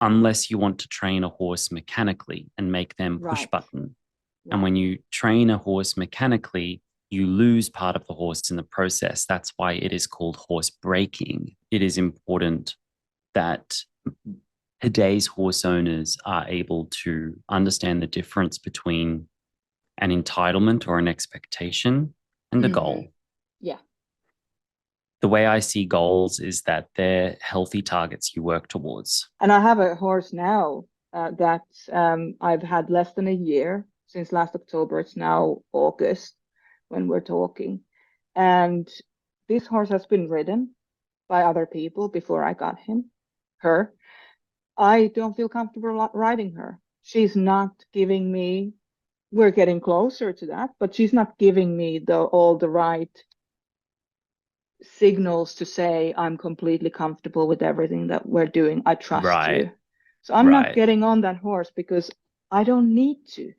unless you want to train a horse mechanically and make them push Right. button. And Right. when you train a horse mechanically, you lose part of the horse in the process. That's why it is called horse breaking. It is important that today's horse owners are able to understand the difference between an entitlement or an expectation and a Hmm. goal. Yeah. The way I see goals is that they're healthy targets you work towards. And I have a horse now that I've had less than a year since last October. It's now August when we're talking. And this horse has been ridden by other people before I got her. I don't feel comfortable riding her. She's not giving me, we're getting closer to that, but she's not giving me all the right signals to say I'm completely comfortable with everything that we're doing. I trust Right, you. So I'm not right. getting on that horse because I don't need to.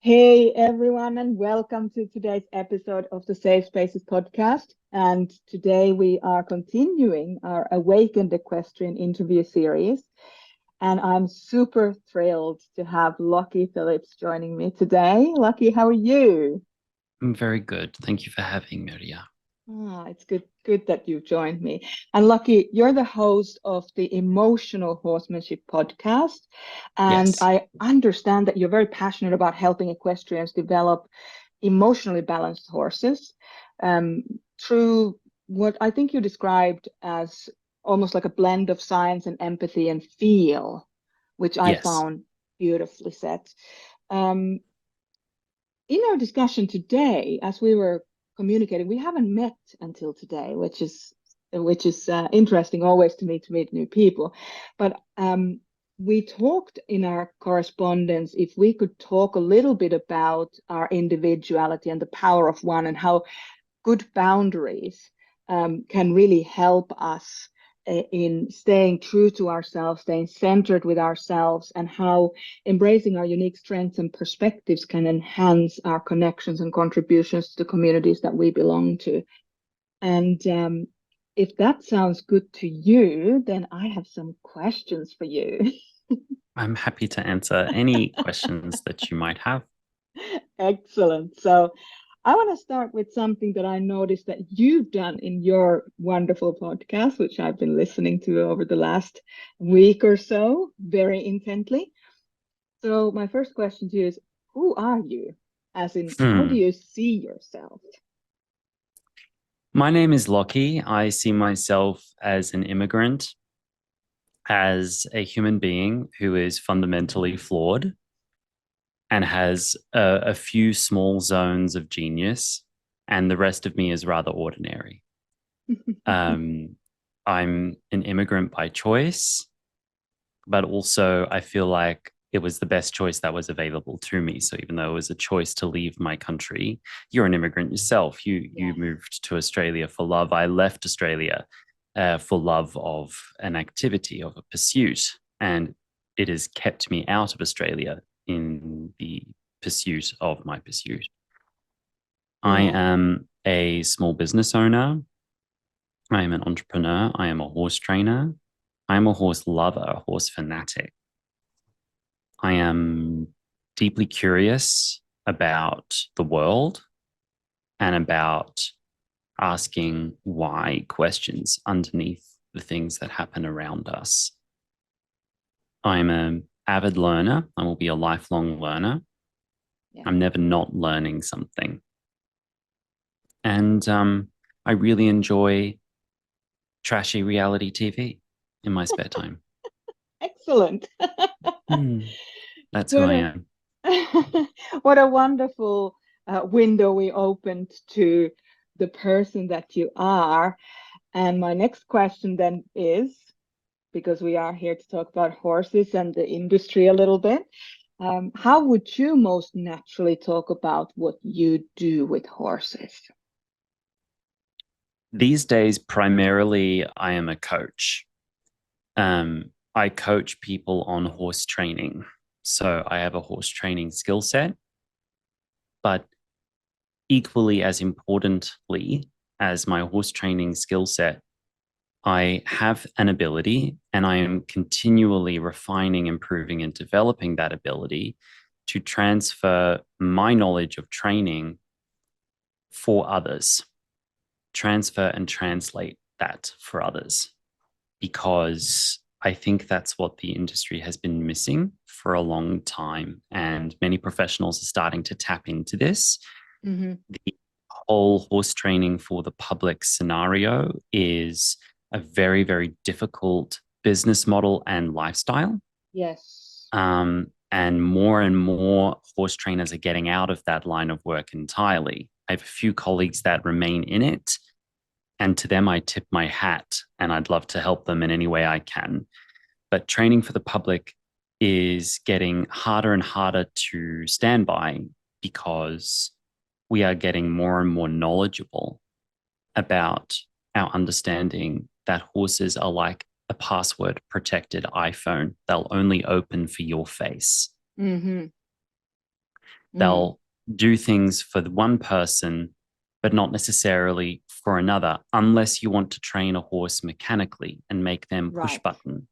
Hey everyone, and welcome to today's episode of the Safe Spaces podcast. And today we are continuing our Awakened Equestrian Interview series. And I'm super thrilled to have Lockie Phillips joining me today. Lockie, how are you? I'm very good. Thank you for having me, Maria. It's good that you joined me. And Lucky, you're the host of the Emotional Horsemanship podcast. And Yes. I understand that you're very passionate about helping equestrians develop emotionally balanced horses um, through what I think you described as almost like a blend of science and empathy and feel, which I Yes. found beautifully said. Um, in our discussion today, as we were communicating, we haven't met until today, which is interesting always to me to meet new people. But we talked in our correspondence if we could talk a little bit about our individuality and the power of one and how good boundaries can really help us in staying true to ourselves, staying centered with ourselves, and how embracing our unique strengths and perspectives can enhance our connections and contributions to the communities that we belong to. And if that sounds good to you, then I have some questions for you. I'm happy to answer any questions that you might have. Excellent. So I want to start with something that I noticed that you've done in your wonderful podcast, which I've been listening to over the last week or so very intently. So my first question to you is, who are you? As in, how do Hmm. you see yourself? My name is Lockie. I see myself as an immigrant, as a human being who is fundamentally flawed and has a few small zones of genius, and the rest of me is rather ordinary. Um, I'm an immigrant by choice, but also I feel like it was the best choice that was available to me. So even though it was a choice to leave my country, you're an immigrant yourself. You Yes. moved to Australia for love. I left Australia for love of an activity, of a pursuit, and it has kept me out of Australia in the pursuit of my pursuit. I Yeah. am a small business owner. I am an entrepreneur. I am a horse trainer. I am a horse lover, a horse fanatic. I am deeply curious about the world and about asking why questions underneath the things that happen around us. I'm an avid learner. I will be a lifelong learner. Yeah. I'm never not learning something. And I really enjoy trashy reality TV in my spare time. Excellent. Hmm, that's who What I a am. what a wonderful window we opened to the person that you are. And my next question then is, because we are here to talk about horses and the industry a little bit, how would you most naturally talk about what you do with horses? These days, primarily, I am a coach. I coach people on horse training. So I have a horse training skill set, but equally as importantly as my horse training skill set, I have an ability and I am continually refining, improving, and developing that ability to transfer my knowledge of training for others, transfer and translate that for others, because I think that's what the industry has been missing for a long time. And many professionals are starting to tap into this. Mm-hmm. The whole horse training for the public scenario is a very, very difficult business model and lifestyle. Yes. And more horse trainers are getting out of that line of work entirely. I have a few colleagues that remain in it, and to them, I tip my hat and I'd love to help them in any way I can. But training for the public is getting harder and harder to stand by because we are getting more and more knowledgeable about our understanding that horses are like a password protected iPhone. They'll only open for your face. Mm-hmm. Mm. They'll do things for the one person, but not necessarily for another, unless you want to train a horse mechanically and make them push Right. button.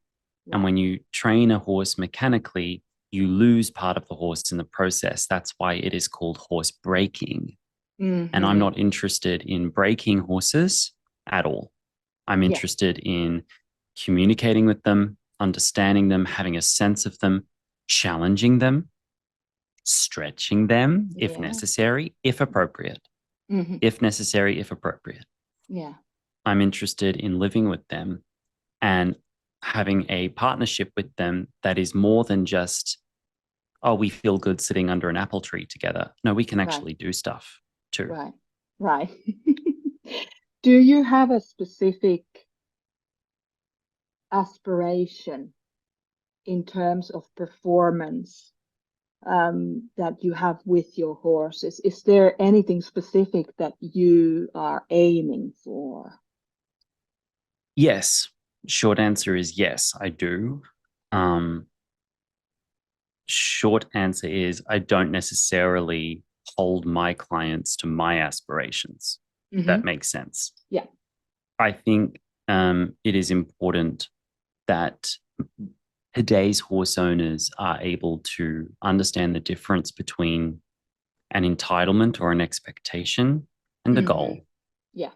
And Right. when you train a horse mechanically, you lose part of the horse in the process. That's why it is called horse breaking. And I'm Mm-hmm. not interested in breaking horses at all. I'm Yeah. interested in communicating with them, understanding them, having a sense of them, challenging them, stretching them if Yeah. necessary, if appropriate, Mm-hmm. if necessary, if appropriate. Yeah. I'm interested in living with them and having a partnership with them that is more than just, oh, we feel good sitting under an apple tree together. No, we can Right. actually do stuff too. Right. Right. Do you have a specific aspiration in terms of performance that you have with your horses? Is there anything specific that you are aiming for? Yes. Short answer is yes, I do. Um, Short answer is I don't necessarily hold my clients to my aspirations. Mm-hmm. That makes sense. Yeah. I think it is important that today's horse owners are able to understand the difference between an entitlement or an expectation and a Mm-hmm. goal. Yeah.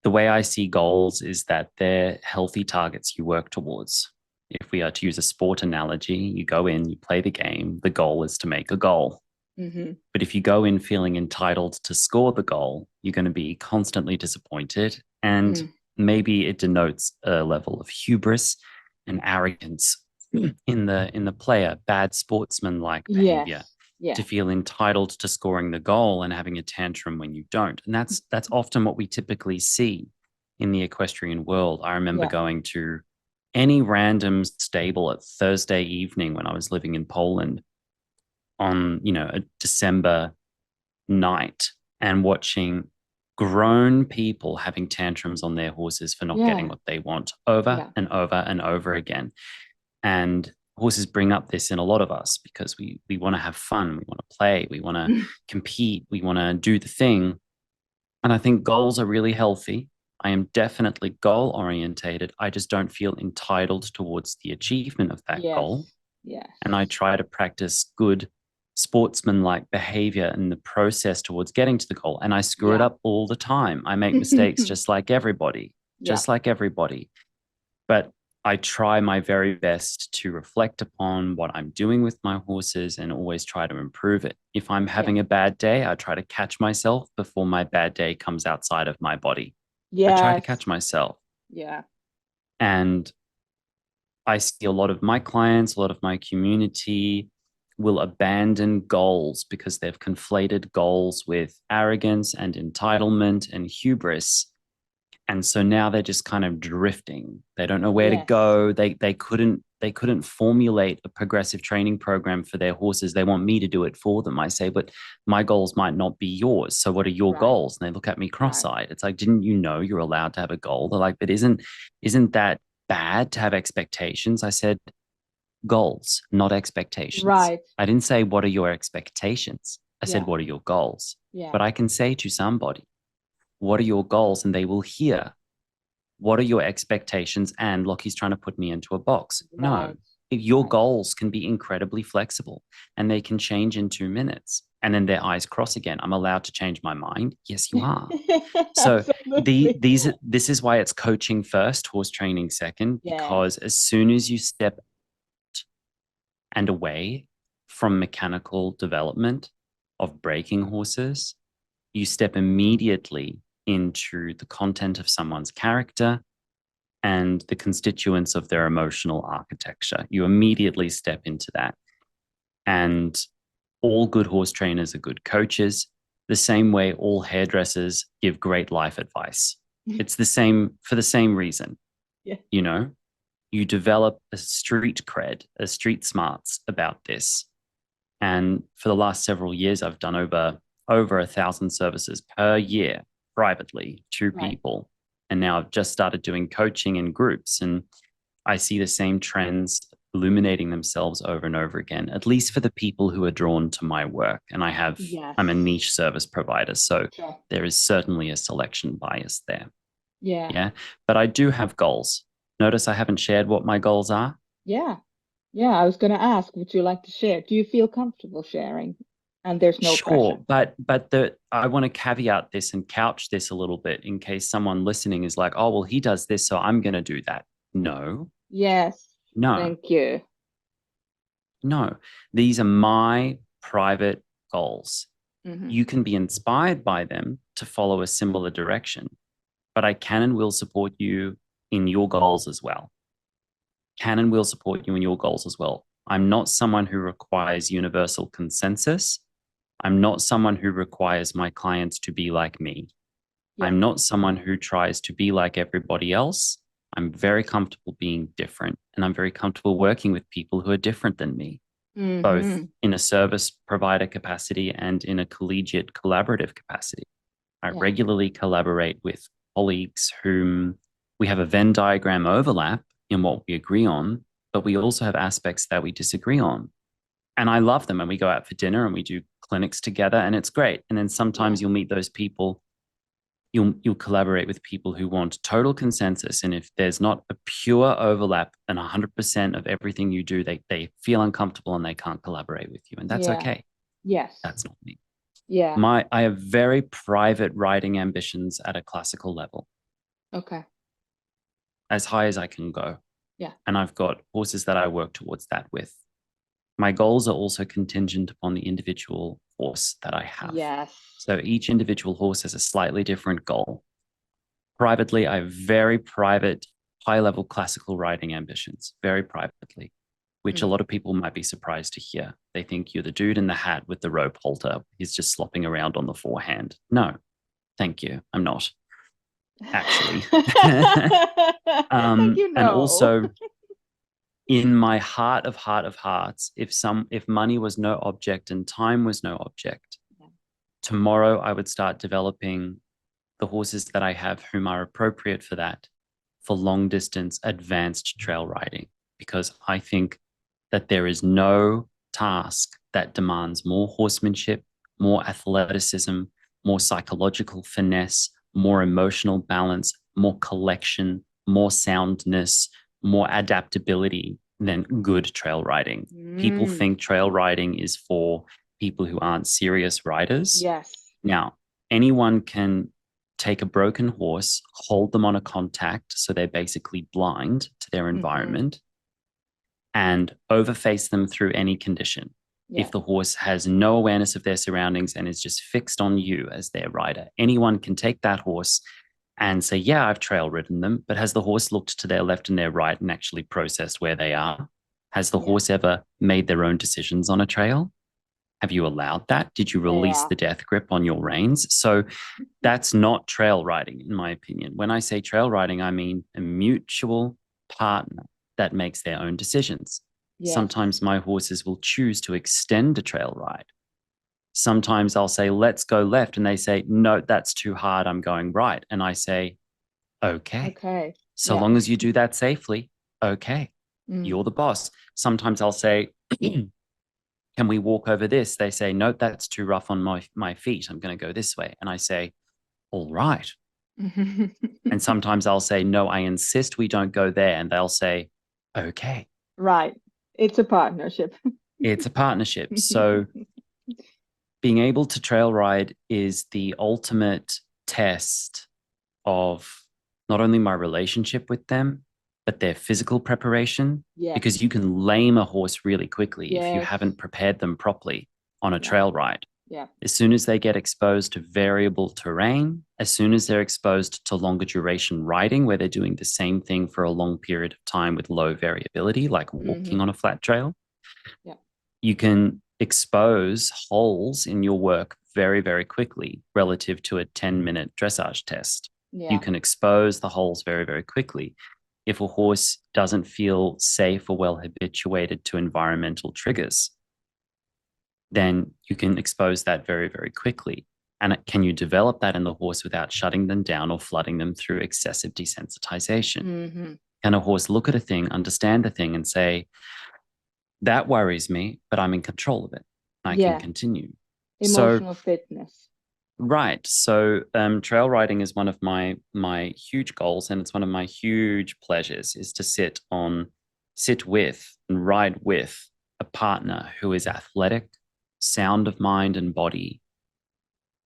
The way I see goals is that they're healthy targets you work towards. If we are to use a sport analogy, you go in, you play the game, the goal is to make a goal. Mm-hmm. But if you go in feeling entitled to score the goal, you're going to be constantly disappointed. And Mm. maybe it denotes a level of hubris and arrogance in the player, bad sportsman-like behavior, Yes. Yeah. to feel entitled to scoring the goal and having a tantrum when you don't. And that's often what we typically see in the equestrian world. I remember Yeah. going to any random stable at Thursday evening when I was living in Poland on, a December night and watching grown people having tantrums on their horses for not getting Yeah. what they want over Yeah. and over and over again. And horses bring up this in a lot of us because we want to have fun, we want to play, we want to compete, we want to do the thing. And I think goals are really healthy. I am definitely goal orientated. I just don't feel entitled towards the achievement of that goal. Yes. And I Yes. try to practice good sportsman-like behavior in the process towards getting to the goal. And I screw it Yeah. up all the time. I make mistakes just like everybody, Yeah. just like everybody. But I try my very best to reflect upon what I'm doing with my horses and always try to improve it. If I'm Yeah. having a bad day, I try to catch myself before my bad day comes outside of my body. I try to Yes. catch myself. Yeah. And I see a lot of my clients, a lot of my community will abandon goals because they've conflated goals with arrogance and entitlement and hubris. And so now they're just kind of drifting. They don't know where to Yes. go. They couldn't formulate a progressive training program for their horses. They want me to do it for them. I say, but my goals might not be yours. So what are your Right. goals? And they look at me Right. cross-eyed. It's like, didn't you know you're allowed to have a goal? They're like, but isn't that bad to have expectations? I said, goals, not expectations. Right. I didn't say, what are your expectations? I said, Yeah. what are your goals? Yeah. But I can say to somebody, what are your goals? And they will hear, what are your expectations? And Lockie's trying to put me into a box. No, Right. your Right. goals can be incredibly flexible and they can change in 2 minutes. And then their eyes cross again. I'm allowed to change my mind. Yes, you are. So Absolutely. this is why it's coaching first, horse training second, Yes. because as soon as you step and away from mechanical development of breaking horses, you step immediately into the content of someone's character and the constituents of their emotional architecture. You immediately step into that. And all good horse trainers are good coaches, the same way all hairdressers give great life advice. It's the same for the same reason. Yeah. You know, you develop a street cred, a street smarts about this. And for the last several years, I've done over 1,000 services per year privately to Right. people. And now I've just started doing coaching in groups. And I see the same trends illuminating themselves over and over again, at least for the people who are drawn to my work. And I'm a Yes. niche service provider. So Sure. there is certainly a selection bias there. Yeah. Yeah. But I do have goals. Notice I haven't shared what my goals are. Yeah. Yeah. I was going to ask, would you like to share? Do you feel comfortable sharing? And there's no pressure. Sure, but I want to caveat this and couch this a little bit in case someone listening is like, oh, well, he does this, so I'm going to do that. No, Yes. no, Thank you. no. These are my private goals. Hmm. You can be inspired by them to follow a similar direction, but I can and will support you in your goals as well. Can and will support you in your goals as well. I'm not someone who requires universal consensus. I'm not someone who requires my clients to be like me. Yeah. I'm not someone who tries to be like everybody else. I'm very comfortable being different, and I'm very comfortable working with people who are different than me, both Hmm. in a service provider capacity and in a collegiate collaborative capacity. I Yeah. regularly collaborate with colleagues whom we have a Venn diagram overlap in what we agree on, but we also have aspects that we disagree on. And I love them, and we go out for dinner and we do clinics together, and it's great. And then Yeah. sometimes you'll meet those people, you'll collaborate with people who want total consensus. And if there's not a pure overlap and 100% of everything you do, they feel uncomfortable and they can't collaborate with you. And that's Yeah. okay. Yes. That's not me. Yeah. I have very private riding ambitions at a classical level, Okay. as high as I can go. Yeah. And I've got horses that I work towards that with. My goals are also contingent upon the individual horse that I have. Yes. So each individual horse has a slightly different goal. Privately, I have very private, high level classical riding ambitions, very privately, which a Mm. lot of people might be surprised to hear. They think you're the dude in the hat with the rope halter. He's just slopping around on the forehand. No, thank you. I'm not actually. Thank you. And No. also, in my heart of hearts, if money was no object and time was no object, Yeah. tomorrow I would start developing the horses that I have whom are appropriate for that, for long distance advanced trail riding, because I think that there is no task that demands more horsemanship, more athleticism, more psychological finesse, more emotional balance, more collection, more soundness, more adaptability than good trail riding. People Mm. think trail riding is for people who aren't serious riders. Yes. Now, anyone can take a broken horse, hold them on a contact, so they're basically blind to their Hmm. environment, and overface them through any condition. Yeah. If the horse has no awareness of their surroundings and is just fixed on you as their rider, anyone can take that horse and say, yeah, I've trail ridden them, but has the horse looked to their left and their right and actually processed where they are? Has the Yeah. horse ever made their own decisions on a trail? Have you allowed that? Did you release Yeah. the death grip on your reins? So that's not trail riding, in my opinion. When I say trail riding, I mean a mutual partner that makes their own decisions. Yes. Sometimes my horses will choose to extend a trail ride. Sometimes I'll say, let's go left. And they say, no, that's too hard. I'm going right. And I say, okay, Okay. so Yeah. long as you do that safely, okay, Mm. you're the boss. Sometimes I'll say, can we walk over this? They say, no, that's too rough on my feet. I'm going to go this way. And I say, all right. And sometimes I'll say, no, I insist we don't go there. And they'll say, okay. Right. It's a partnership. It's a partnership. So being able to trail ride is the ultimate test of not only my relationship with them, but their physical preparation, because Yes. you can lame a horse really quickly if you Yes. haven't prepared them properly on a Right. trail ride. Yeah. As soon as they get exposed to variable terrain, as soon as they're exposed to longer duration riding, where they're doing the same thing for a long period of time with low variability, like walking on a flat trail, Yeah. you can expose holes in your work very, very quickly relative to a 10-minute dressage test. You Yeah. can expose the holes very, very quickly. If a horse doesn't feel safe or well habituated to environmental triggers, then you can expose that very, very quickly. And can you develop that in the horse without shutting them down or flooding them through excessive desensitization? Can a horse look at a thing, understand the thing, and say, that worries me, but I'm in control of it. I can Yeah. continue. So, Emotional fitness. right. So, trail riding is one of my huge goals, and it's one of my huge pleasures is to sit with and ride with a partner who is athletic, sound of mind and body,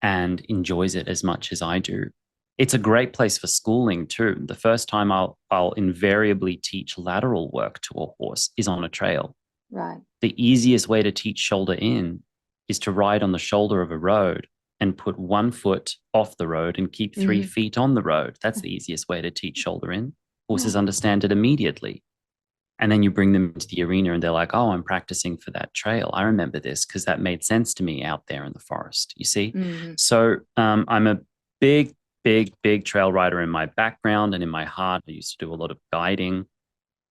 and enjoys it as much as I do. It's a great place for schooling too. The first time I'll invariably teach lateral work to a horse is on a trail. Right. The easiest way to teach shoulder in is to ride on the shoulder of a road and put 1 foot off the road and keep 3 feet on the road. That's the easiest way to teach shoulder in. Horses understand it immediately. And then you bring them into the arena and they're like, oh, I'm practicing for that trail. I remember this because that made sense to me out there in the forest, you see? So I'm a big, big, big trail rider in my background and in my heart. I used to do a lot of guiding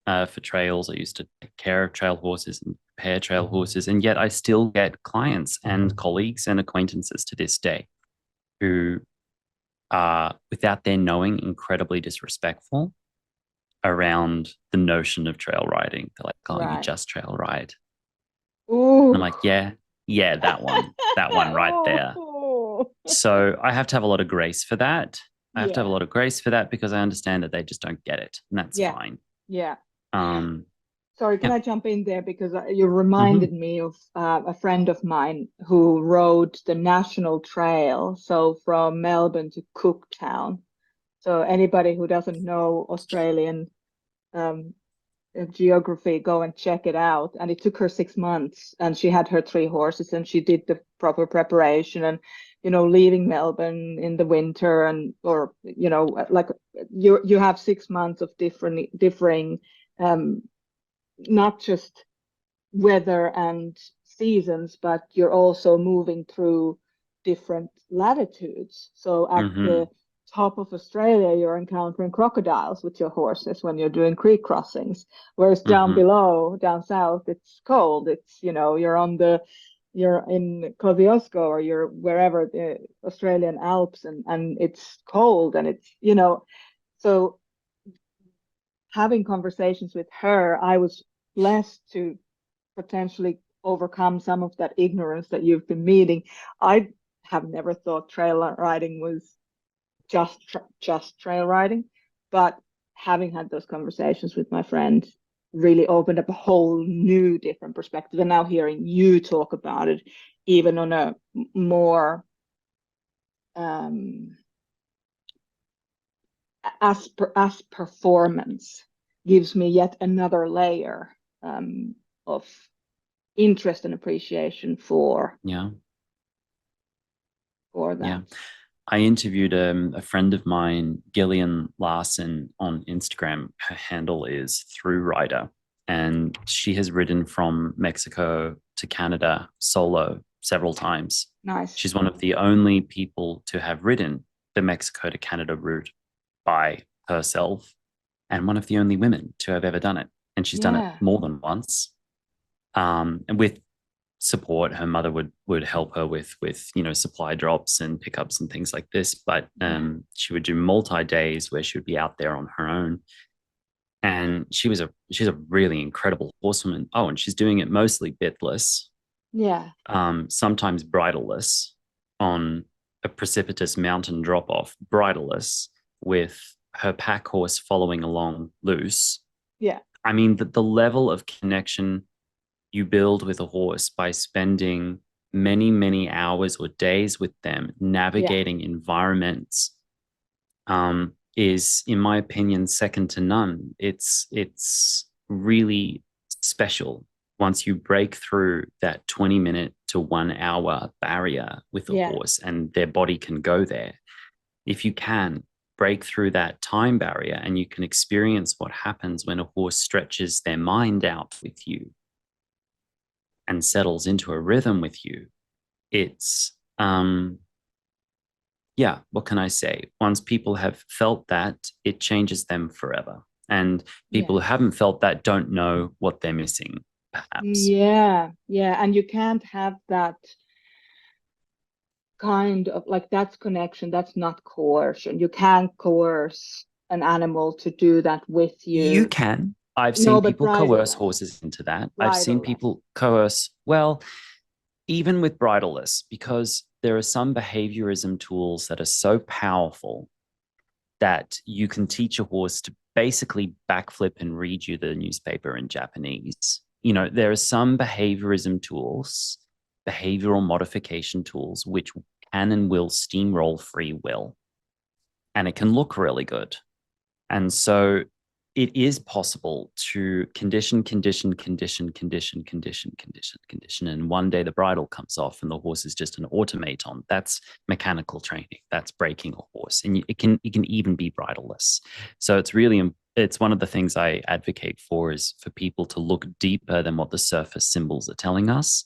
for trails. I used to take care of trail horses and prepare trail horses. And yet I still get clients and colleagues and acquaintances to this day who are, without their knowing, incredibly disrespectful around the notion of trail riding. They're like, oh, you Right. just trail ride. And I'm Ooh. like, yeah, that one right there. Oh. So I have to have a lot of grace for that. I have to have a Yeah. lot of grace for that because I understand that they just don't get it, and that's Yeah. fine. Yeah. Um, Sorry, can yeah. I jump in there because you Mm-hmm. reminded me of a friend of mine who rode the National Trail, so from Melbourne to Cooktown. So anybody who doesn't know Australian um, geography, go and check it out. And it took her 6 months, and she had her three horses, and she did the proper preparation, and leaving Melbourne in the winter, and or like you have 6 months of differing um, not just weather and seasons, but you're also moving through different latitudes. So at the Mm-hmm. top of Australia, you're encountering crocodiles with your horses when you're doing creek crossings. Whereas down Mm-hmm. below, down south, it's cold. It's, you're in Kosciuszko or you're wherever the Australian Alps, and it's cold, and so having conversations with her, I was blessed to potentially overcome some of that ignorance that you've been meeting. I have never thought trail riding was just trail riding, but having had those conversations with my friend really opened up a whole new different perspective. And now hearing you talk about it, even on a more um, as performance, gives me yet another layer of interest and appreciation Yeah. for Yeah. that. I interviewed a friend of mine, Gillian Larson, on Instagram. Her handle is Through Rider, and she has ridden from Mexico to Canada solo several times. Nice. She's one of the only people to have ridden the Mexico to Canada route by herself, and one of the only women to have ever done it. And she's done it Yeah. more than once. And with support, her mother would help her with supply drops and pickups and things like this, but Yeah. she would do multi days where she would be out there on her own. And she's a really incredible horsewoman. Oh, and she's doing it mostly bitless. Yeah. sometimes bridleless on a precipitous mountain drop off, bridleless with her pack horse following along loose. Yeah. I mean, the level of connection you build with a horse by spending many, many hours or days with them, Yeah. navigating environments, is, in my opinion, second to none. It's really special once you break through that 20-minute to 1 hour barrier with a Yeah. horse and their body can go there. If you can break through that time barrier and you can experience what happens when a horse stretches their mind out with you and settles into a rhythm with you, it's yeah, what can I say? Once people have felt that, it changes them forever. And people Yeah. who haven't felt that don't know what they're missing, perhaps. Yeah. Yeah. And you can't have that kind of like that's connection, that's not coercion. You can't coerce an animal to do that with You you. can. I've No, seen but people coerce bridleless. horses into that. I've seen Bridleless. people coerce, well, even with bridleless, because there are some behaviorism tools that are so powerful that you can teach a horse to basically backflip and read you the newspaper in Japanese. You know, there are some behaviorism tools, behavioral modification tools, which can and will steamroll free will. And it can look really good. And so it is possible to condition. And one day the bridle comes off and the horse is just an automaton. That's mechanical training. That's breaking a horse. And it can even be bridleless. So it's one of the things I advocate for is for people to look deeper than what the surface symbols are telling us.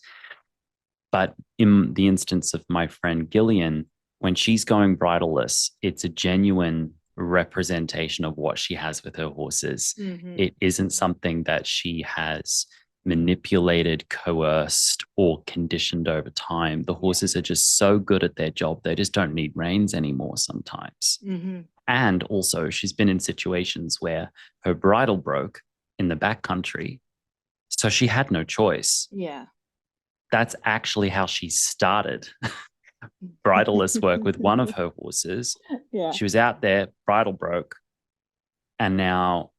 But in the instance of my friend Gillian, when she's going bridleless, it's a genuine representation of what she has with her horses. Mm-hmm. It isn't something that she has manipulated, coerced, or conditioned over time. The Yeah. horses are just so good at their job, they just don't need reins anymore sometimes. Mm-hmm. And also, she's been in situations where her bridle broke in the backcountry. So she had no choice. Yeah. That's actually how she started bridleless work with one of her horses. Yeah. She was out there, bridle broke, and now,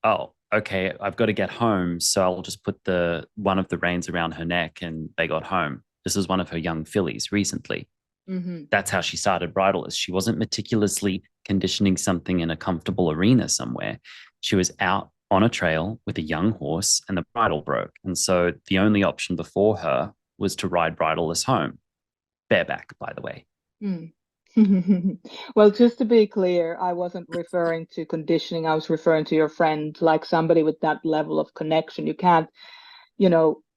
oh, okay, I've got to get home, so I'll just put the one of the reins around her neck, and they got home. This was one of her young fillies recently. Mm-hmm. That's how she started bridleless. She wasn't meticulously conditioning something in a comfortable arena somewhere. She was out on a trail with a young horse, and the bridle broke. And so the only option before her was to ride bridleless home, bareback, by the way. Mm. Well, just to be clear, I wasn't referring to conditioning. I was referring to your friend, like somebody with that level of connection. You can't,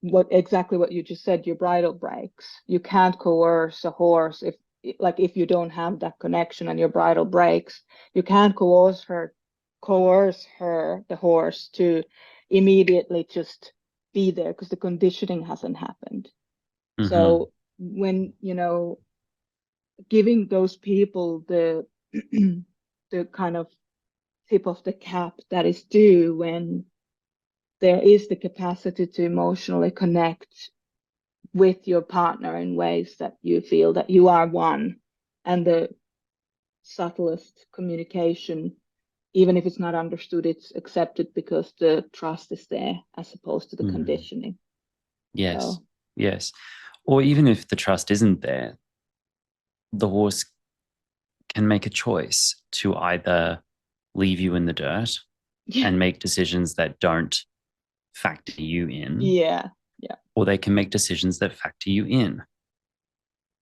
what you just said, your bridle breaks. You can't coerce a horse if you don't have that connection and your bridle breaks. You can't the horse to immediately just be there because the conditioning hasn't happened. Mm-hmm. So when, giving those people the the kind of tip of the cap that is due when there is the capacity to emotionally connect with your partner in ways that you feel that you are one, and the subtlest communication, even if it's not understood, it's accepted because the trust is there as opposed to the Mm-hmm. conditioning. Yes, So yes. Or even if the trust isn't there, the horse can make a choice to either leave you in the dirt yeah. and make decisions that don't factor you in, Yeah. Yeah. or they can make decisions that factor you in.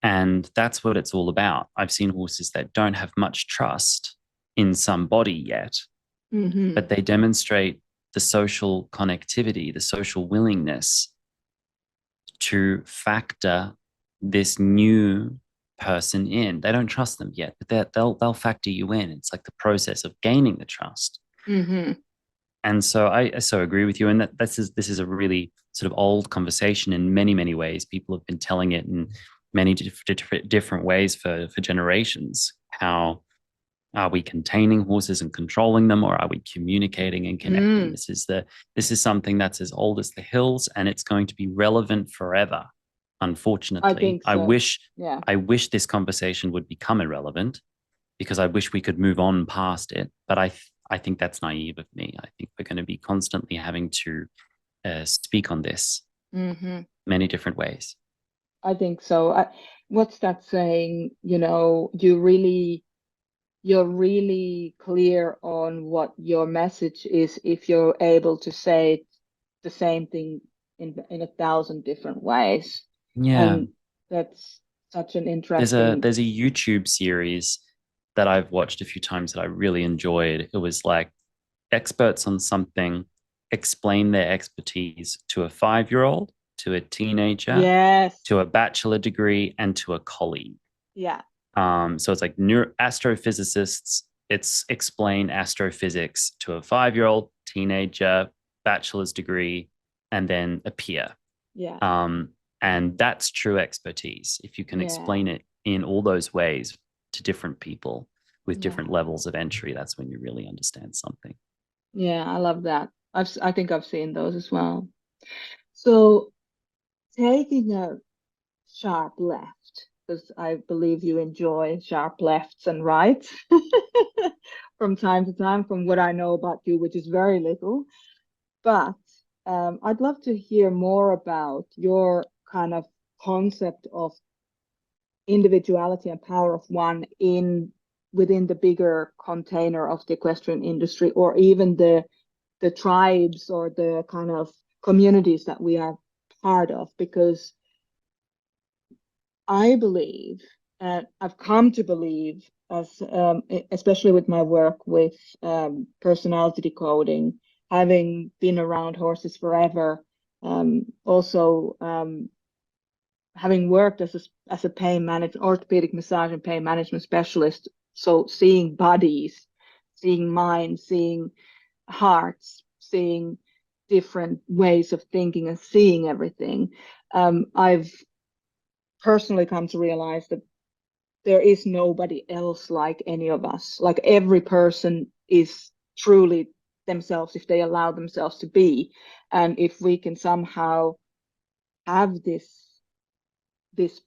And that's what it's all about. I've seen horses that don't have much trust in somebody yet, Mm-hmm. but they demonstrate the social connectivity, the social willingness to factor this new person in. They don't trust them yet, but they'll factor you in. It's like the process of gaining the trust. Mm-hmm. And so I so agree with you. And this is a really sort of old conversation in many, many ways. People have been telling it in many different ways for generations. How are we containing horses and controlling them, or are we communicating and connecting? Mm. This is something that's as old as the hills, and it's going to be relevant forever. I unfortunately. think I so. wish Yeah. I wish this conversation would become irrelevant because I wish we could move on past it. But I think that's naive of me. I think we're going to be constantly having to speak on this Hmm. many different ways. I think so. What's that saying? You're really clear on what your message is if you're able to say the same thing in a thousand different ways. Yeah, And that's such an there's a interesting, there's a YouTube series that I've watched a few times that I really enjoyed. It was like experts on something explain their expertise to a 5-year-old, to a teenager, yes, to a bachelor degree, and to a colleague. yeah, So it's like astrophysicists. It's explain astrophysics to a 5-year-old, teenager, bachelor's degree, and then a peer. yeah, Um, and that's true expertise. If you can yeah, explain it in all those ways to different people with different yeah, levels of entry, that's when you really understand something. yeah. I love that. I think I've seen those as well. So taking a sharp left, because I believe you enjoy sharp lefts and rights from time to time, from what I know about you, which is very little. But I'd love to hear more about your kind of concept of individuality and power of one in within the bigger container of the equestrian industry, or even the tribes or the kind of communities that we are part of, because I believe, and I've come to believe, as especially with my work with personality decoding, having been around horses forever, also having worked as a pain management, orthopedic massage and pain management specialist, so seeing bodies, seeing minds, seeing hearts, seeing different ways of thinking and seeing everything. I've personally come to realize that there is nobody else like any of us. Like every person is truly themselves if they allow themselves to be. And if we can somehow have this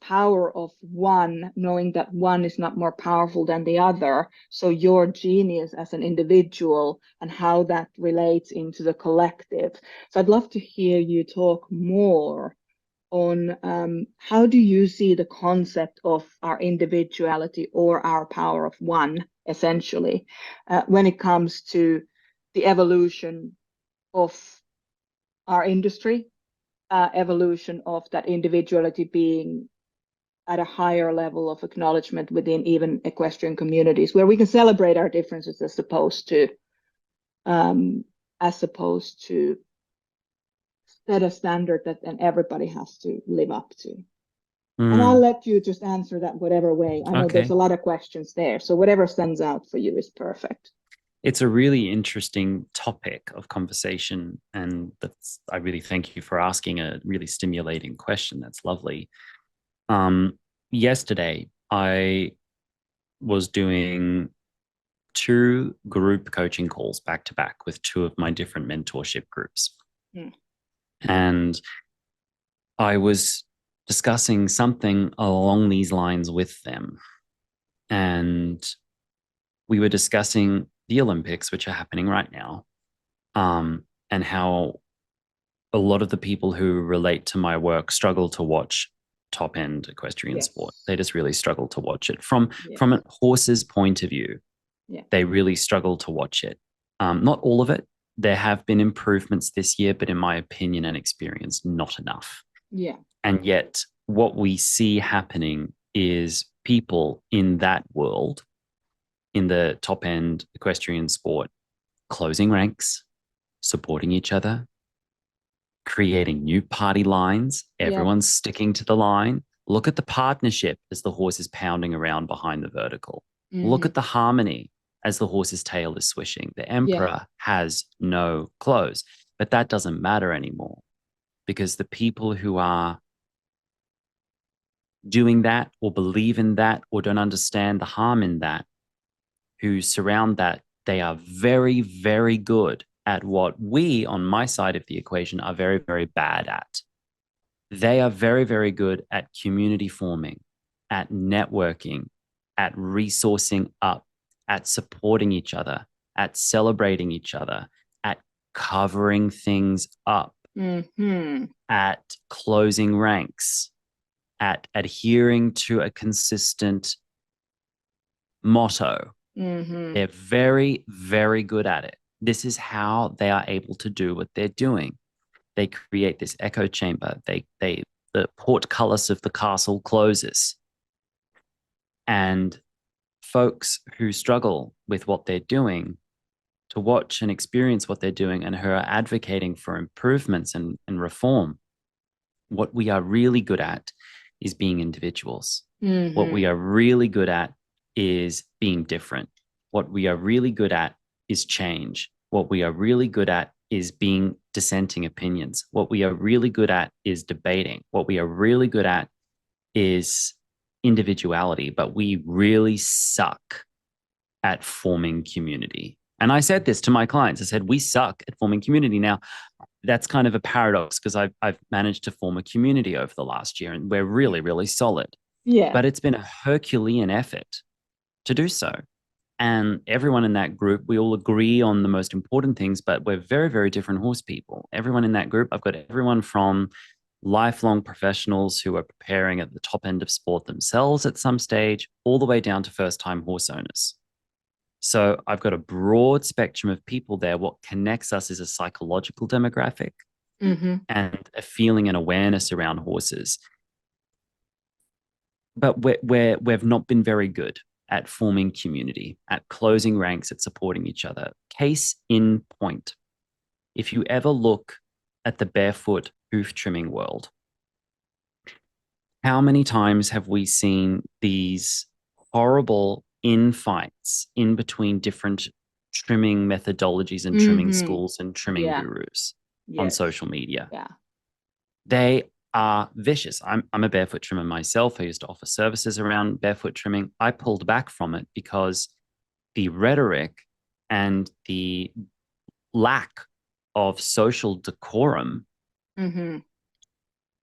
power of one, knowing that one is not more powerful than the other. So your genius as an individual and how that relates into the collective. So I'd love to hear you talk more on how do you see the concept of our individuality or our power of one, essentially, when it comes to the evolution of our industry, evolution of that individuality being at a higher level of acknowledgement within even equestrian communities, where we can celebrate our differences um, as opposed to set a standard that then everybody has to live up to. And I'll Mm, let you just answer that whatever way. I know there's a okay. lot of questions there, so whatever stands out for you is perfect. It's a really interesting topic of conversation. And I really thank you for asking a really stimulating question. That's lovely. Yesterday, I was doing two group coaching calls back to back with two of my different mentorship groups. Mm. And I was discussing something along these lines with them. And we were discussing the Olympics, which are happening right now, and how a lot of the people who relate to my work struggle to watch top end equestrian sport. Yes. They just really struggle to watch it from Yes. a horse's point of view. Yeah. They really struggle to watch it. Not all of it. There have been improvements this year, but in my opinion and experience, not enough. Yeah. And yet, what we see happening is people in that world, in the top end equestrian sport, closing ranks, supporting each other, creating new party lines. Yeah. Everyone's sticking to the line. Look at the partnership as the horse is pounding around behind the vertical. Look Hmm. at the harmony as the horse's tail is swishing. The Yeah. emperor has no clothes, but that doesn't matter anymore because the people who are doing that or believe in that or don't understand the harm in that, who surround that, they are very, very good at what we on my side of the equation are very, very bad at. They are very, very good at community forming, at networking, at resourcing up, at supporting each other, at celebrating each other, at covering things up, Mm-hmm. at closing ranks, at adhering to a consistent motto. Mm-hmm. They're very, very good at it. This is how they are able to do what they're doing. They create this echo chamber. The portcullis of the castle closes. And folks who struggle with what they're doing to watch and experience what they're doing and who are advocating for improvements and reform, what we are really good at is being individuals. What Mm-hmm. we are really good at is being different. What we are really good at is change. What we are really good at is being dissenting opinions. What we are really good at is debating. What we are really good at is individuality, but we really suck at forming community. And I said this to my clients. I said, we suck at forming community. Now, that's kind of a paradox because I've managed to form a community over the last year and we're really, really solid. Yeah. But it's been a Herculean effort to do so. And everyone in that group, we all agree on the most important things, but we're very, very different horse people. Everyone in that group, I've got everyone from lifelong professionals who are preparing at the top end of sport themselves at some stage, all the way down to first time horse owners. So I've got a broad spectrum of people there. What connects us is a psychological demographic Mm-hmm. and a feeling and awareness around horses. But we've not been very good at forming community, at closing ranks, at supporting each other. Case in point, if you ever look at the barefoot hoof trimming world, how many times have we seen these horrible infights in between different trimming methodologies and trimming Mm-hmm. schools and trimming Yeah. gurus on Yes. social media? Yeah. They are vicious. I'm a barefoot trimmer myself. I used to offer services around barefoot trimming. I pulled back from it because the rhetoric and the lack of social decorum Mm-hmm.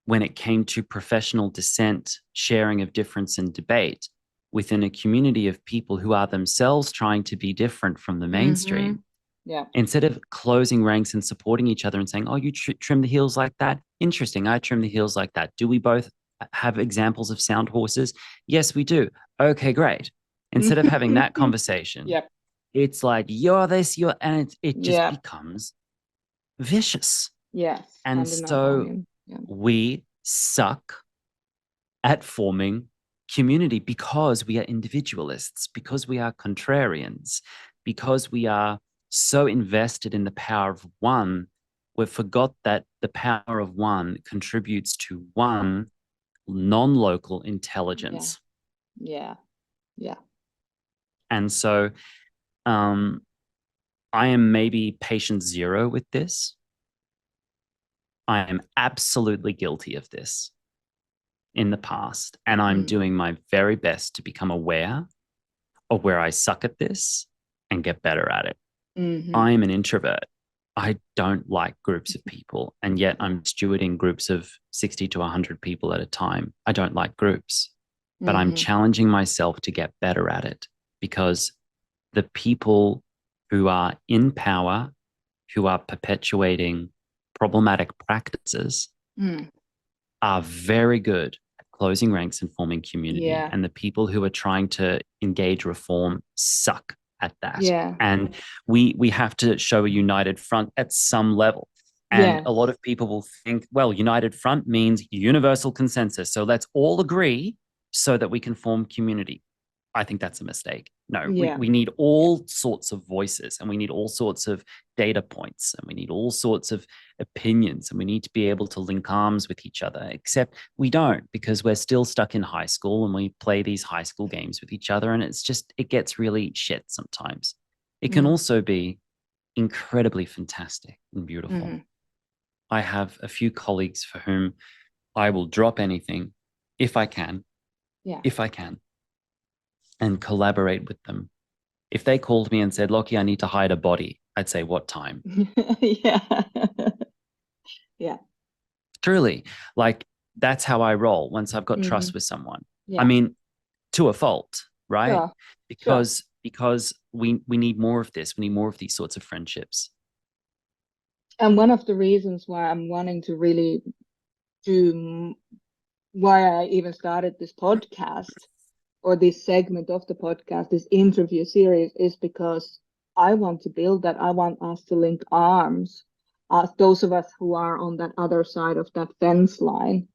when it came to professional dissent, sharing of difference and debate within a community of people who are themselves trying to be different from the Mm-hmm. mainstream, Yeah. instead of closing ranks and supporting each other and saying, oh, you trim the heels like that? Interesting. I trim the heels like that. Do we both have examples of sound horses? Yes, we do. Okay, great. Instead of having that conversation, Yep. it's like, you're this, and it just Yep. becomes vicious. Yes. And Hand in so harmony. Yeah. we suck at forming community because we are individualists, because we are contrarians, because we are so invested in the power of one, we've forgot that the power of one contributes to one non-local Yeah. intelligence. Yeah. Yeah. And so um, I am maybe patient zero with this. I am absolutely guilty of this in the past, and I'm Mm. doing my very best to become aware of where I suck at this and get better at it. Mm-hmm. I'm an introvert. I don't like groups of people, and yet Yeah. I'm stewarding groups of 60 to 100 people at a time. I don't like groups, but I'm Mm-hmm. challenging myself to get better at it because the people who are in power, who are perpetuating problematic practices, Mm. are very good at closing ranks and forming community. Yeah. And the people who are trying to engage reform suck at that. Yeah. And we have to show a united front at some level. And a lot Yes. of people will think, well, united front means universal consensus. So let's all agree so that we can form community. I think that's a mistake. No, Yeah. we need all sorts of voices and we need all sorts of data points and we need all sorts of opinions and we need to be able to link arms with each other, except we don't because we're still stuck in high school and we play these high school games with each other and it gets really shit sometimes. It can Mm. also be incredibly fantastic and beautiful. Mm-hmm. I have a few colleagues for whom I will drop anything if I can, Yeah. if I can, and collaborate with them. If they called me and said, Lockie, I need to hide a body, I'd say, what time? Yeah. Yeah. Truly, like that's how I roll once I've got Mm-hmm. trust with someone. I Yeah. mean, to a fault, right? Sure. Sure. Because we need more of this. We need more of these sorts of friendships. And one of the reasons why I'm wanting to really do, why I even started this podcast or this segment of the podcast, this interview series, is because I want to build that. I want us to link arms, those of us who are on that other side of that fence line,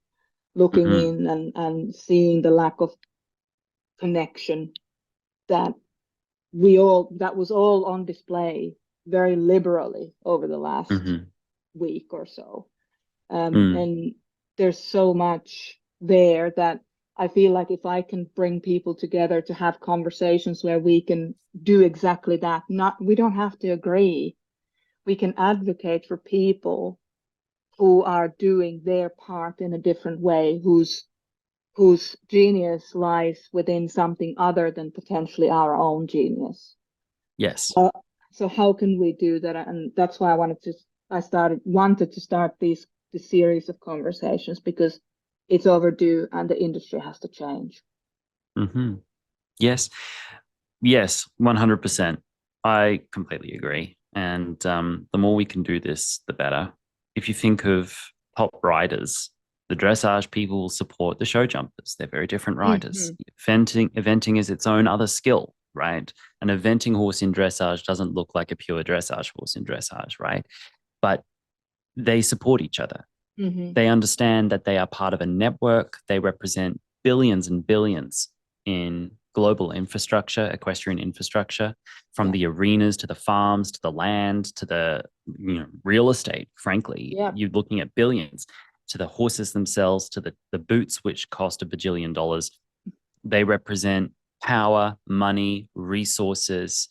looking Mm-hmm. in and seeing the lack of connection that that was all on display very liberally over the last Mm-hmm. week or so. Mm. And there's so much there that I feel like if I can bring people together to have conversations where we can do exactly that, we don't have to agree. We can advocate for people who are doing their part in a different way, whose genius lies within something other than potentially our own genius. Yes. Uh, so how can we do that? And that's why I wanted to start this series of conversations because it's overdue and the industry has to change. Mm-hmm. Yes. Yes. 100%. I completely agree. And the more we can do this, the better. If you think of top riders, the dressage people will support the show jumpers. They're very different riders. Hmm. Eventing is its own other skill, right? An eventing horse in dressage doesn't look like a pure dressage horse in dressage, right? But they support each other. Hmm. They understand that they are part of a network. They represent billions and billions in global infrastructure, equestrian infrastructure, from Yeah. the arenas to the farms to the land to the real estate. Frankly, Yeah. you're looking at billions to the horses themselves, to the boots, which cost $1 billion. They represent power, money, resources,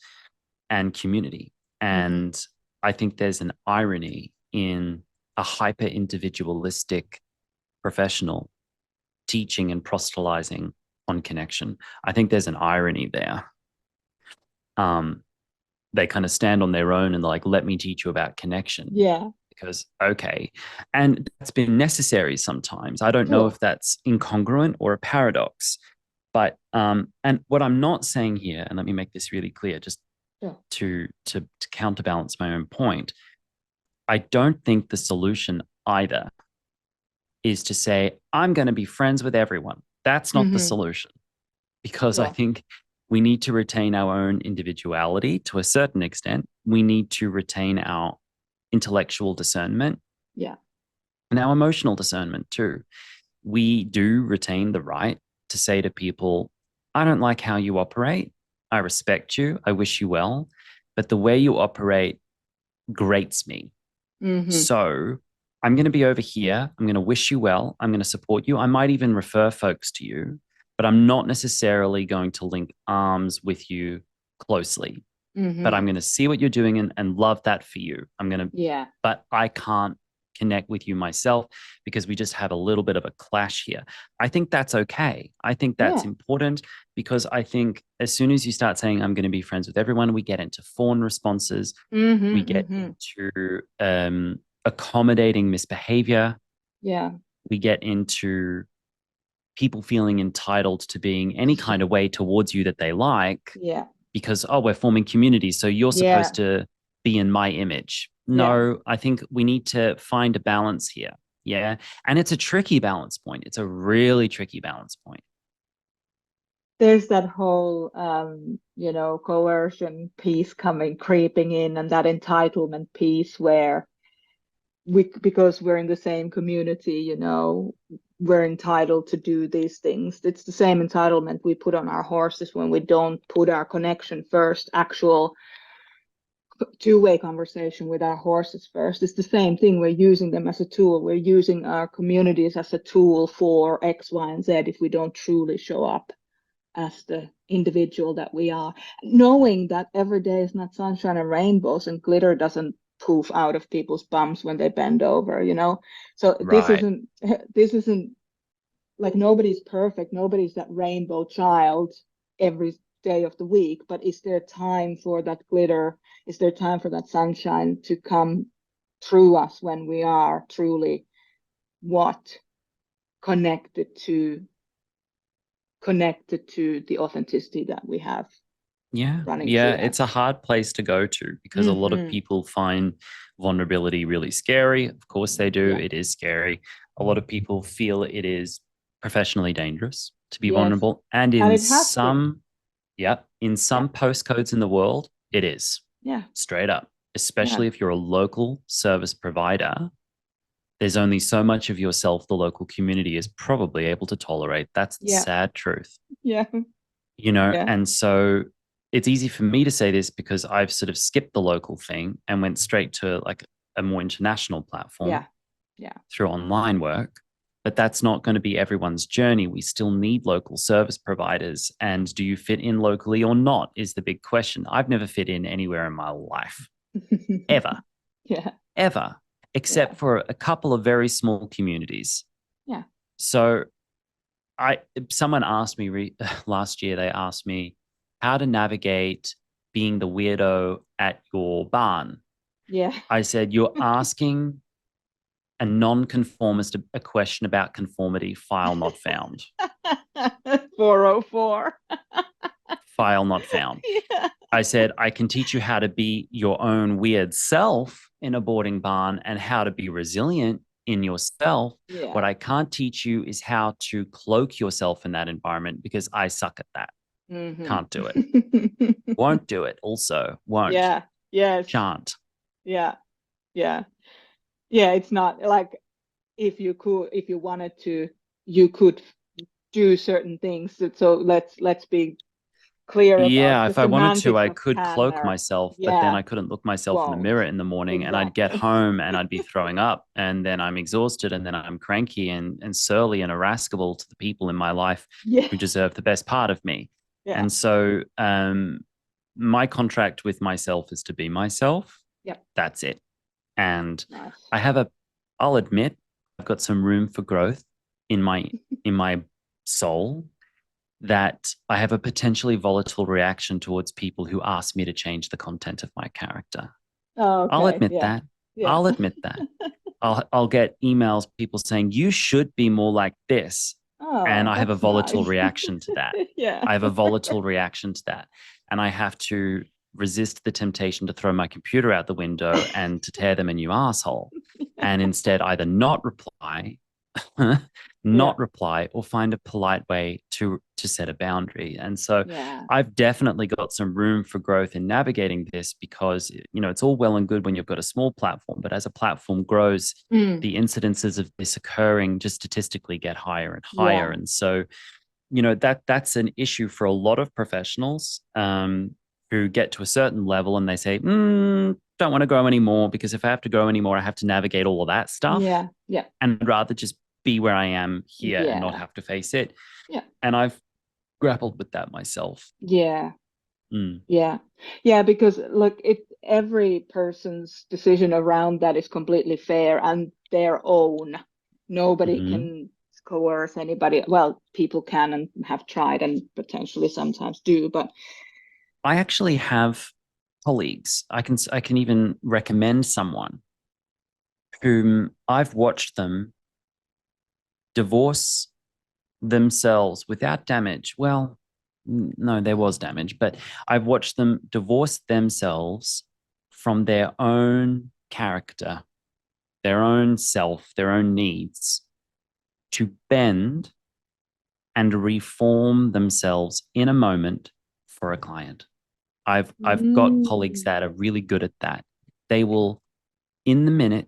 and community. Hmm. And I think there's an irony in a hyper individualistic professional teaching and proselytizing on connection. I think there's an irony there. Um, they kind of stand on their own and they're like, let me teach you about connection. Yeah. Because, okay. And that's been necessary sometimes. I don't know Sure. if that's incongruent or a paradox. But, and what I'm not saying here, and let me make this really clear, just Sure. to counterbalance my own point, I don't think the solution either is to say, I'm going to be friends with everyone. That's not the Hmm. solution because I Sure. think we need to retain our own individuality to a certain extent. We need to retain our intellectual discernment Yeah. and our emotional discernment too. We do retain the right to say to people, I don't like how you operate. I respect you. I wish you well. But the way you operate grates me. Hmm. So I'm going to be over here. I'm going to wish you well. I'm going to support you. I might even refer folks to you, but I'm not necessarily going to link arms with you closely. But I'm Hmm. going to see what you're doing and love that for you. Yeah. But I can't connect with you myself because we just have a little bit of a clash here. I think that's okay. I think that's Yeah. important because I think as soon as you start saying, I'm going to be friends with everyone, we get into fawn responses, we Hmm. get Hmm. into accommodating misbehavior, Yeah. we get into people feeling entitled to being any kind of way towards you that they like Yeah. because, oh, we're forming communities. So you're Yeah. supposed to be in my image. Yeah. No, I think we need to find a balance here. Yeah. And it's a tricky balance point. It's a really tricky balance point. There's that whole coercion piece coming creeping in and that entitlement piece where because we're in the same community, we're entitled to do these things. It's the same entitlement we put on our horses when we don't put our connection first, actual two-way conversation with our horses first. It's the same thing. We're using them as a tool. We're using our communities as a tool for X, Y, and Z if we don't truly show up as the individual that we are, knowing that every day is not sunshine and rainbows and glitter doesn't poof out of people's bums when they bend over. So this Right. isn't this isn't like nobody's perfect, nobody's that rainbow child every day of the week, but is there time for that glitter? Is there time for that sunshine to come through us when we are truly what connected to the authenticity that we have running Yeah, through it's a us. hard place to go to because a lot of Hmm. people find vulnerability really scary. Of course they do. Yeah. It is scary. A lot of people feel it is professionally dangerous to be Yes. vulnerable. And And it has been. in Yeah. some postcodes in the world, it is Yeah. straight up, Yeah. especially if you're a local service provider. There's only so much of yourself the local community is probably able to tolerate. That's the Yeah. sad truth, Yeah. Yeah. and so it's easy for me to say this because I've sort of skipped the local thing and went straight to like a more international platform Yeah. Yeah. through online work. But that's not going to be everyone's journey. We still need local service providers. And do you fit in locally or not is the big question. I've never fit in anywhere in my life, ever, Yeah. ever, Yeah. except for a couple of very small communities. Yeah. So I someone asked me last year. They asked me how to navigate being the weirdo at your barn. Yeah. I said, "You're asking a non-conformist a question about conformity. File not found. 404. File not found." Yeah. I said, "I can teach you how to be your own weird self in a boarding barn and how to be resilient in yourself. What Yeah. I can't teach you is how to cloak yourself in that environment because I suck at that. Hmm. Can't do it. Won't do it. Also, won't. Yeah. Yes. Shan't." Yeah. Yeah. Yeah. It's not like if you wanted to, you could do certain things. So let's be clear about Yeah, the if I wanted to, semantics I of could can cloak or myself, but then yeah, I couldn't look myself in the won't. mirror in the morning and I'd get Exactly. home and I'd be throwing up and then I'm exhausted and then I'm cranky and surly and irascible to the people in my life Yeah. who deserve the best part of me. Yeah. And so my contract with myself is to be myself. Yeah. That's it. And Nice. I have a, I'll admit, I've got some room for growth in my soul that I have a potentially volatile reaction towards people who ask me to change the content of my character. Oh, I'll okay. admit Yeah. that. Yeah. I'll admit that. I'll get emails, people saying, you should be more like this. And Oh, I have a that's volatile nice. reaction to that. Yeah. I have a volatile reaction to that. And I have to resist the temptation to throw my computer out the window and to tear them a new asshole. And instead either not reply Yeah. not reply or find a polite way to set a boundary. And so Yeah. I've definitely got some room for growth in navigating this because it's all well and good when you've got a small platform, but as a platform grows, Mm. the incidences of this occurring just statistically get higher and higher. Yeah. And so that's an issue for a lot of professionals who get to a certain level and they say, don't want to grow anymore because if I have to grow anymore, I have to navigate all of that stuff. Yeah. Yeah. And I'd rather just be where I am here and not Yeah. have to face it. Yeah. And I've grappled with that myself. Yeah. Mm. Yeah. Yeah, because look, if every person's decision around that is completely fair and their own, nobody Hmm. can coerce anybody. Well, people can and have tried and potentially sometimes do, but I actually have colleagues. I can even recommend someone whom I've watched them divorce themselves without damage. Well, no, there was damage, but I've watched them divorce themselves from their own character, their own self, their own needs to bend and reform themselves in a moment for a client. I've got colleagues mm, that are really good at that. They will, in the minute,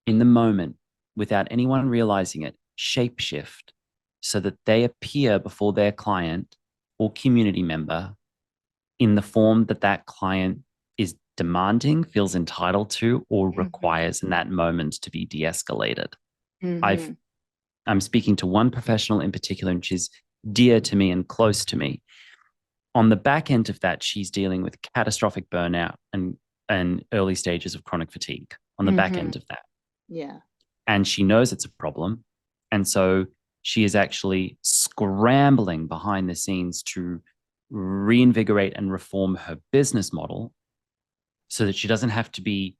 in the moment, without anyone realizing it, shapeshift so that they appear before their client or community member in the form that that client is demanding, feels entitled to, or mhm, requires in that moment to be de-escalated. I've mhm, I'm speaking to one professional in particular, which is dear to me and close to me. On the back end of that, she's dealing with catastrophic burnout and early stages of chronic fatigue on the back end mhm. of that. Yeah. And she knows it's a problem. And so she is actually scrambling behind the scenes to reinvigorate and reform her business model so that she doesn't have to be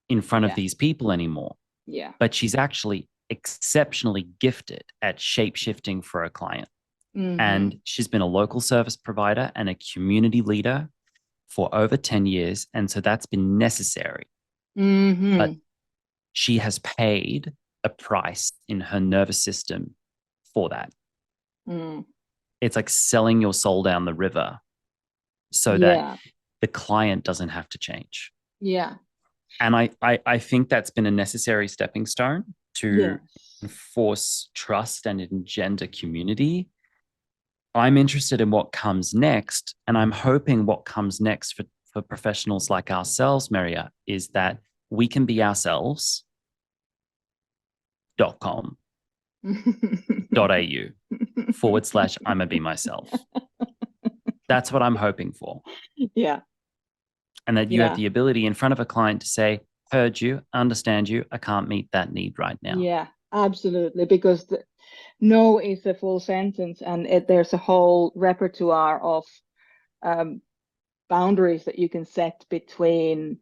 in front of Yeah. these people anymore. Yeah. But she's actually exceptionally gifted at shape shifting for a client. Mm-hmm. And she's been a local service provider and a community leader for over 10 years. And so that's been necessary. But Mm-hmm. she has paid a price in her nervous system for that. Mm. It's like selling your soul down the river so that Yeah. the client doesn't have to change. Yeah. And I think that's been a necessary stepping stone to Yes. enforce trust and engender community. I'm interested in what comes next. And I'm hoping what comes next for professionals like ourselves, Maria, is that we can be ourselves.com.au /I'm a be myself. That's what I'm hoping for. Yeah. And that you have Yeah. the ability in front of a client to say, heard you, understand you, I can't meet that need right now. Yeah. Absolutely. Because no is a full sentence, and there's a whole repertoire of um, boundaries that you can set between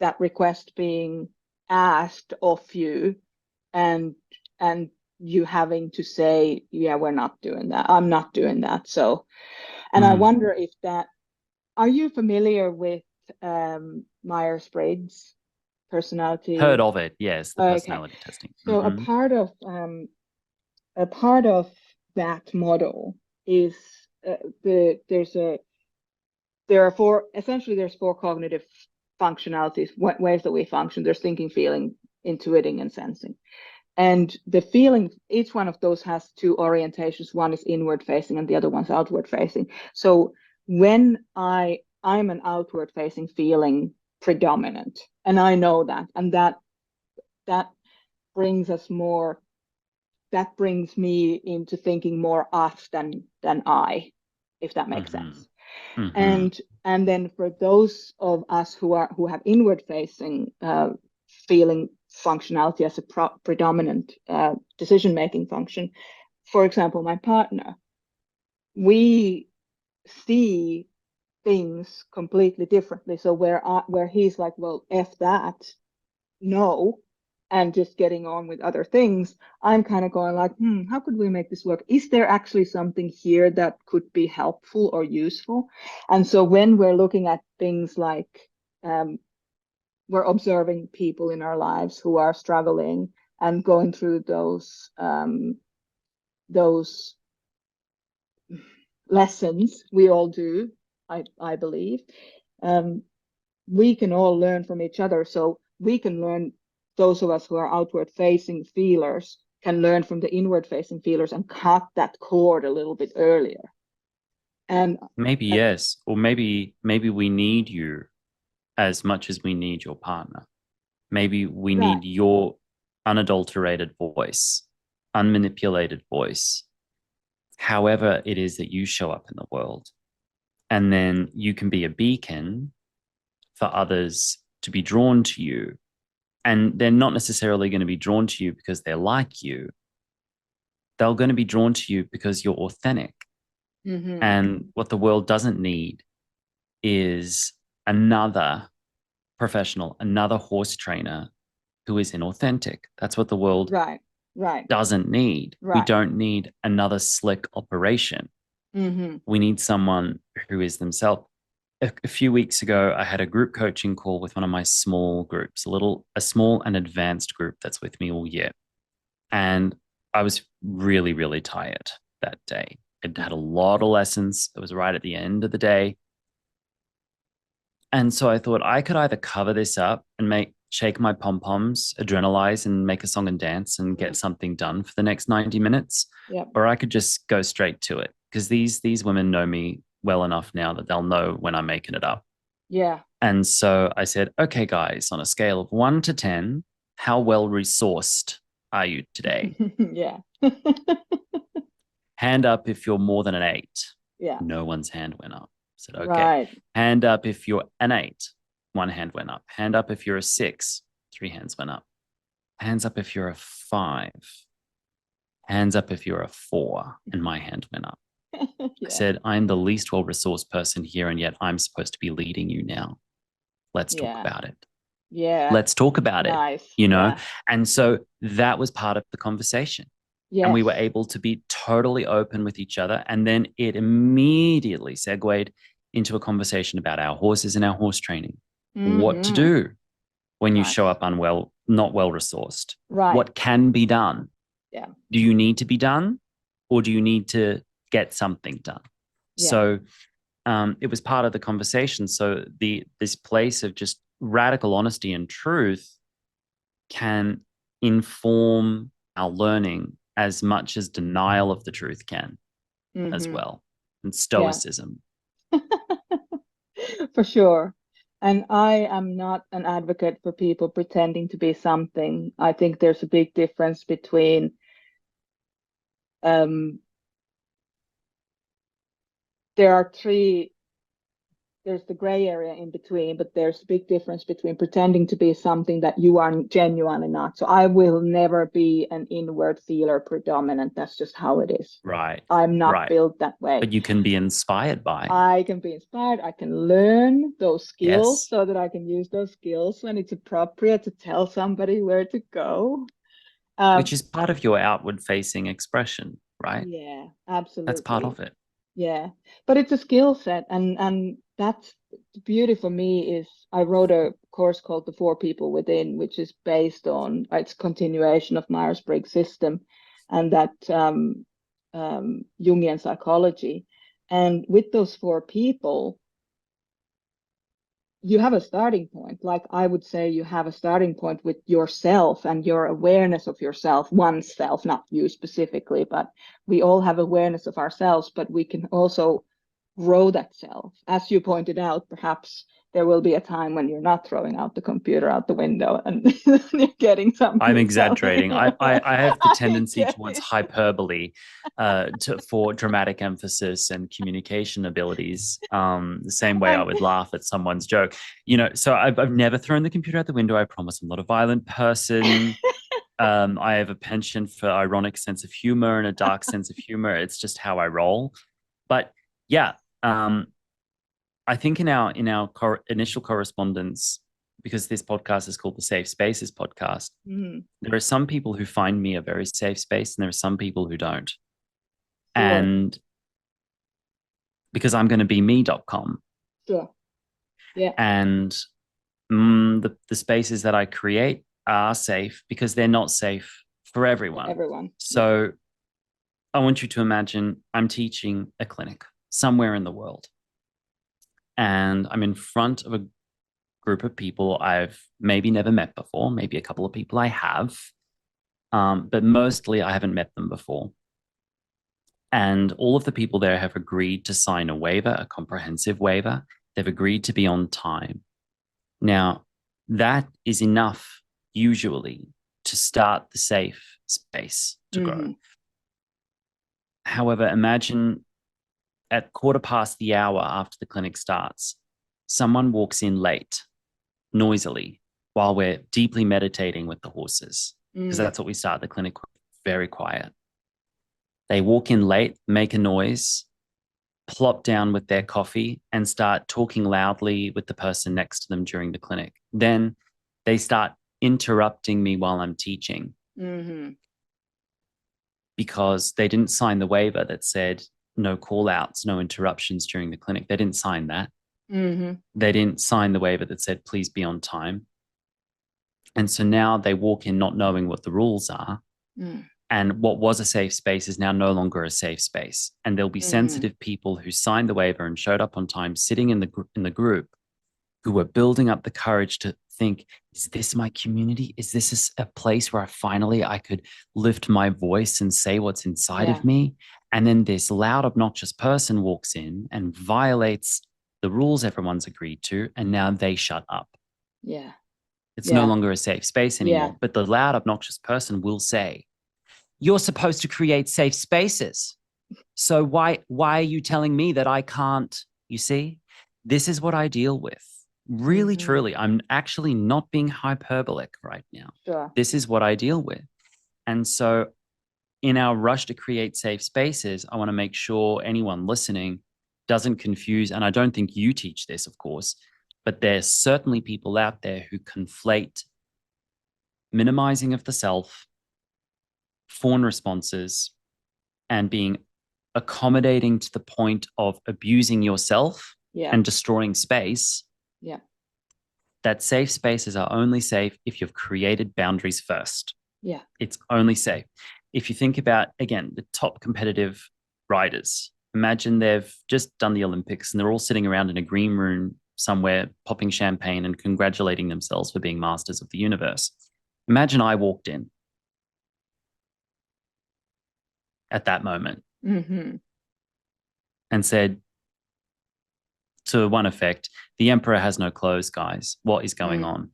that request being asked of you and and you having to say, yeah, we're not doing that. I'm not doing that. So, and I Mm. wonder if that, are you familiar with Myers-Briggs Heard personality? of it, yes, the Okay. personality testing. So Mm-hmm. a part of that model is there's a there are four, essentially there's four cognitive functionalities, ways that we function. There's thinking, feeling, intuiting, and sensing. And the feeling, each one of those has two orientations. One is inward facing and the other one's outward facing. So when I'm an outward facing feeling predominant, and I know that, and that brings us more, that brings me into thinking more us than I, if that makes Mm-hmm. sense. Mm-hmm. And then for those of us who have inward facing feeling functionality as a predominant decision making function, for example, my partner, we see things completely differently. So where he's like, well, f that, no, and just getting on with other things, I'm kind of going like, how could we make this work? Is there actually something here that could be helpful or useful? And so when we're looking at things like um, we're observing people in our lives who are struggling and going through those lessons, we all do, I believe. Um, we can all learn from each other. So we can learn, those of us who are outward facing feelers can learn from the inward facing feelers and cut that cord a little bit earlier. And Maybe uh, yes, or maybe we need you as much as we need your partner. Maybe we right, need your unadulterated voice, unmanipulated voice, however it is that you show up in the world. And then you can be a beacon for others to be drawn to you. And they're not necessarily going to be drawn to you because they're like you. They're going to be drawn to you because you're authentic. mm-hmm, And what the world doesn't need is another professional, another horse trainer who is inauthentic. That's what the world right, right, doesn't need. We right, don't need another slick operation. mm-hmm, We need someone who is themselves. A few weeks ago, I had a group coaching call with one of my small groups, a small and advanced group that's with me all year. And I was really, really tired that day. It had a lot of lessons. It was right at the end of the day. And so I thought I could either cover this up and shake my pom poms, adrenalize, and make a song and dance and get mm, something done for the next 90 minutes, yep, or I could just go straight to it because these women know me well enough now that they'll know when I'm making it up. yeah, And so I said, okay, guys, on a scale of 1 to 10, how well resourced are you today? yeah, Hand up if you're more than an 8. yeah, No one's hand went up. I said, okay. right, Hand up if you're an 8. One hand went up. Hand up if you're a 6. 3 hands went up. Hands up if you're a 5. Hands up if you're a 4. And my hand went up. I yeah, said, I'm the least well resourced person here, and yet I'm supposed to be leading you now. Let's talk yeah, about it. Yeah. Let's talk about it, Nice. you know? Yeah. And so that was part of the conversation. And we were Yes. able to be totally open with each other. And then it immediately segued into a conversation about our horses and our horse training. What to Mm-hmm. do when you show Nice. up unwell, not well resourced? Right. What can be done? Yeah. Do you need to be done, or do you need to get something done? Yeah. So it was part of the conversation. So this place of just radical honesty and truth can inform our learning as much as denial of the truth can as Mm-hmm. well, and Yeah. stoicism. For sure. And I am not an advocate for people pretending to be something. I think there's a big difference between um, there are three, there's the gray area in between, but there's a big difference between pretending to be something that you are genuinely not. So I will never be an inward feeler predominant. That's just how it is. Right, I'm not right. built that way. But you can be inspired by. I can be inspired. I can learn those skills Yes, so that I can use those skills when it's appropriate to tell somebody where to go. which Um, is part of your outward facing expression, right? yeah, That's part absolutely. of it. Yeah, but it's a skill set, and that's the beauty for me is I wrote a course called The Four People Within, which is based on its continuation of Myers-Briggs system and that Jungian psychology. And with those four people, you have a starting point. Like I would say, you have a starting point with yourself and your awareness of yourself, oneself, not you specifically, but we all have awareness of ourselves, but we can also grow that self. As you pointed out, perhaps there will be a time when you're not throwing out the computer out the window and you're getting some I'm new selling. exaggerating. I have the I tendency get towards it. hyperbole for dramatic emphasis and communication abilities. The same way I I'm, would laugh at someone's joke. So I've never thrown the computer out the window. I promise I'm not a violent person. I have a penchant for ironic sense of humor and a dark sense of humor. It's just how I roll. But yeah, um, I think in our initial correspondence, because this podcast is called the Safe Spaces Podcast, mm, there are some people who find me a very safe space, and there are some people who don't. sure, And because I'm going to be me.com, sure. Yeah, and the spaces that I create are safe because they're not safe for for everyone. everyone. Yeah. So I want you to imagine I'm teaching a clinic somewhere in the world, and I'm in front of a group of people I've maybe never met before, maybe a couple of people I have, but mostly I haven't met them before. And all of the people there have agreed to sign a waiver, a comprehensive waiver. They've agreed to be on time. Now, that is enough, usually, to start the safe space to grow. Mm-hmm. However, imagine at quarter past the hour after the clinic starts, someone walks in late, noisily, while we're deeply meditating with the horses, because Mm, that's what we start the clinic with, very quiet. They walk in late, make a noise, plop down with their coffee and start talking loudly with the person next to them during the clinic. Then they start interrupting me while I'm teaching mm-hmm. because they didn't sign the waiver that said no call outs, no interruptions during the clinic. They didn't sign that. Mm-hmm. They didn't sign the waiver that said please be on time. And so now they walk in not knowing what the rules are. Mm, And what was a safe space is now no longer a safe space. And there'll be mm-hmm. sensitive people who signed the waiver and showed up on time, sitting in the group, who were building up the courage to think, is this my community? Is this a place where I could lift my voice and say what's inside Yeah, of me? And then this loud, obnoxious person walks in and violates the rules everyone's agreed to, and now they shut up. yeah, It's no yeah, longer a safe space yeah, anymore. But the loud, obnoxious person will say, you're supposed to create safe spaces. So why are you telling me that I can't? You see, this is what I deal with. Really, mm-hmm. truly, I'm actually not being hyperbolic right now. Sure. This is what I deal with. And so, in our rush to create safe spaces, I want to make sure anyone listening doesn't confuse, and I don't think you teach this, of course, But there's certainly people out there who conflate minimizing of the self, fawn responses, and being accommodating to the point of abusing yourself and destroying space. Yeah. That safe spaces are only safe if you've created boundaries first. Yeah. It's only safe. If you think about, again, the top competitive riders, imagine they've just done the Olympics and they're all sitting around in a green room somewhere, popping champagne and congratulating themselves for being masters of the universe. Imagine I walked in at that moment and said, to one effect, the emperor has no clothes, guys. What is going on?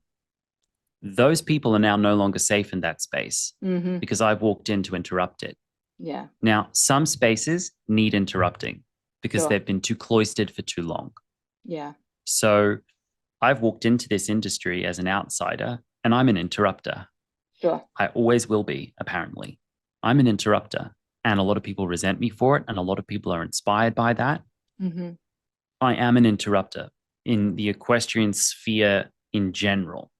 Those people are now no longer safe in that space because I've walked in to interrupt it. Yeah. Now, some spaces need interrupting because they've been too cloistered for too long. Yeah. So I've walked into this industry as an outsider and I'm an interrupter. Sure. I always will be, apparently. I'm an interrupter and a lot of people resent me for it and a lot of people are inspired by that. I am an interrupter in the equestrian sphere in general,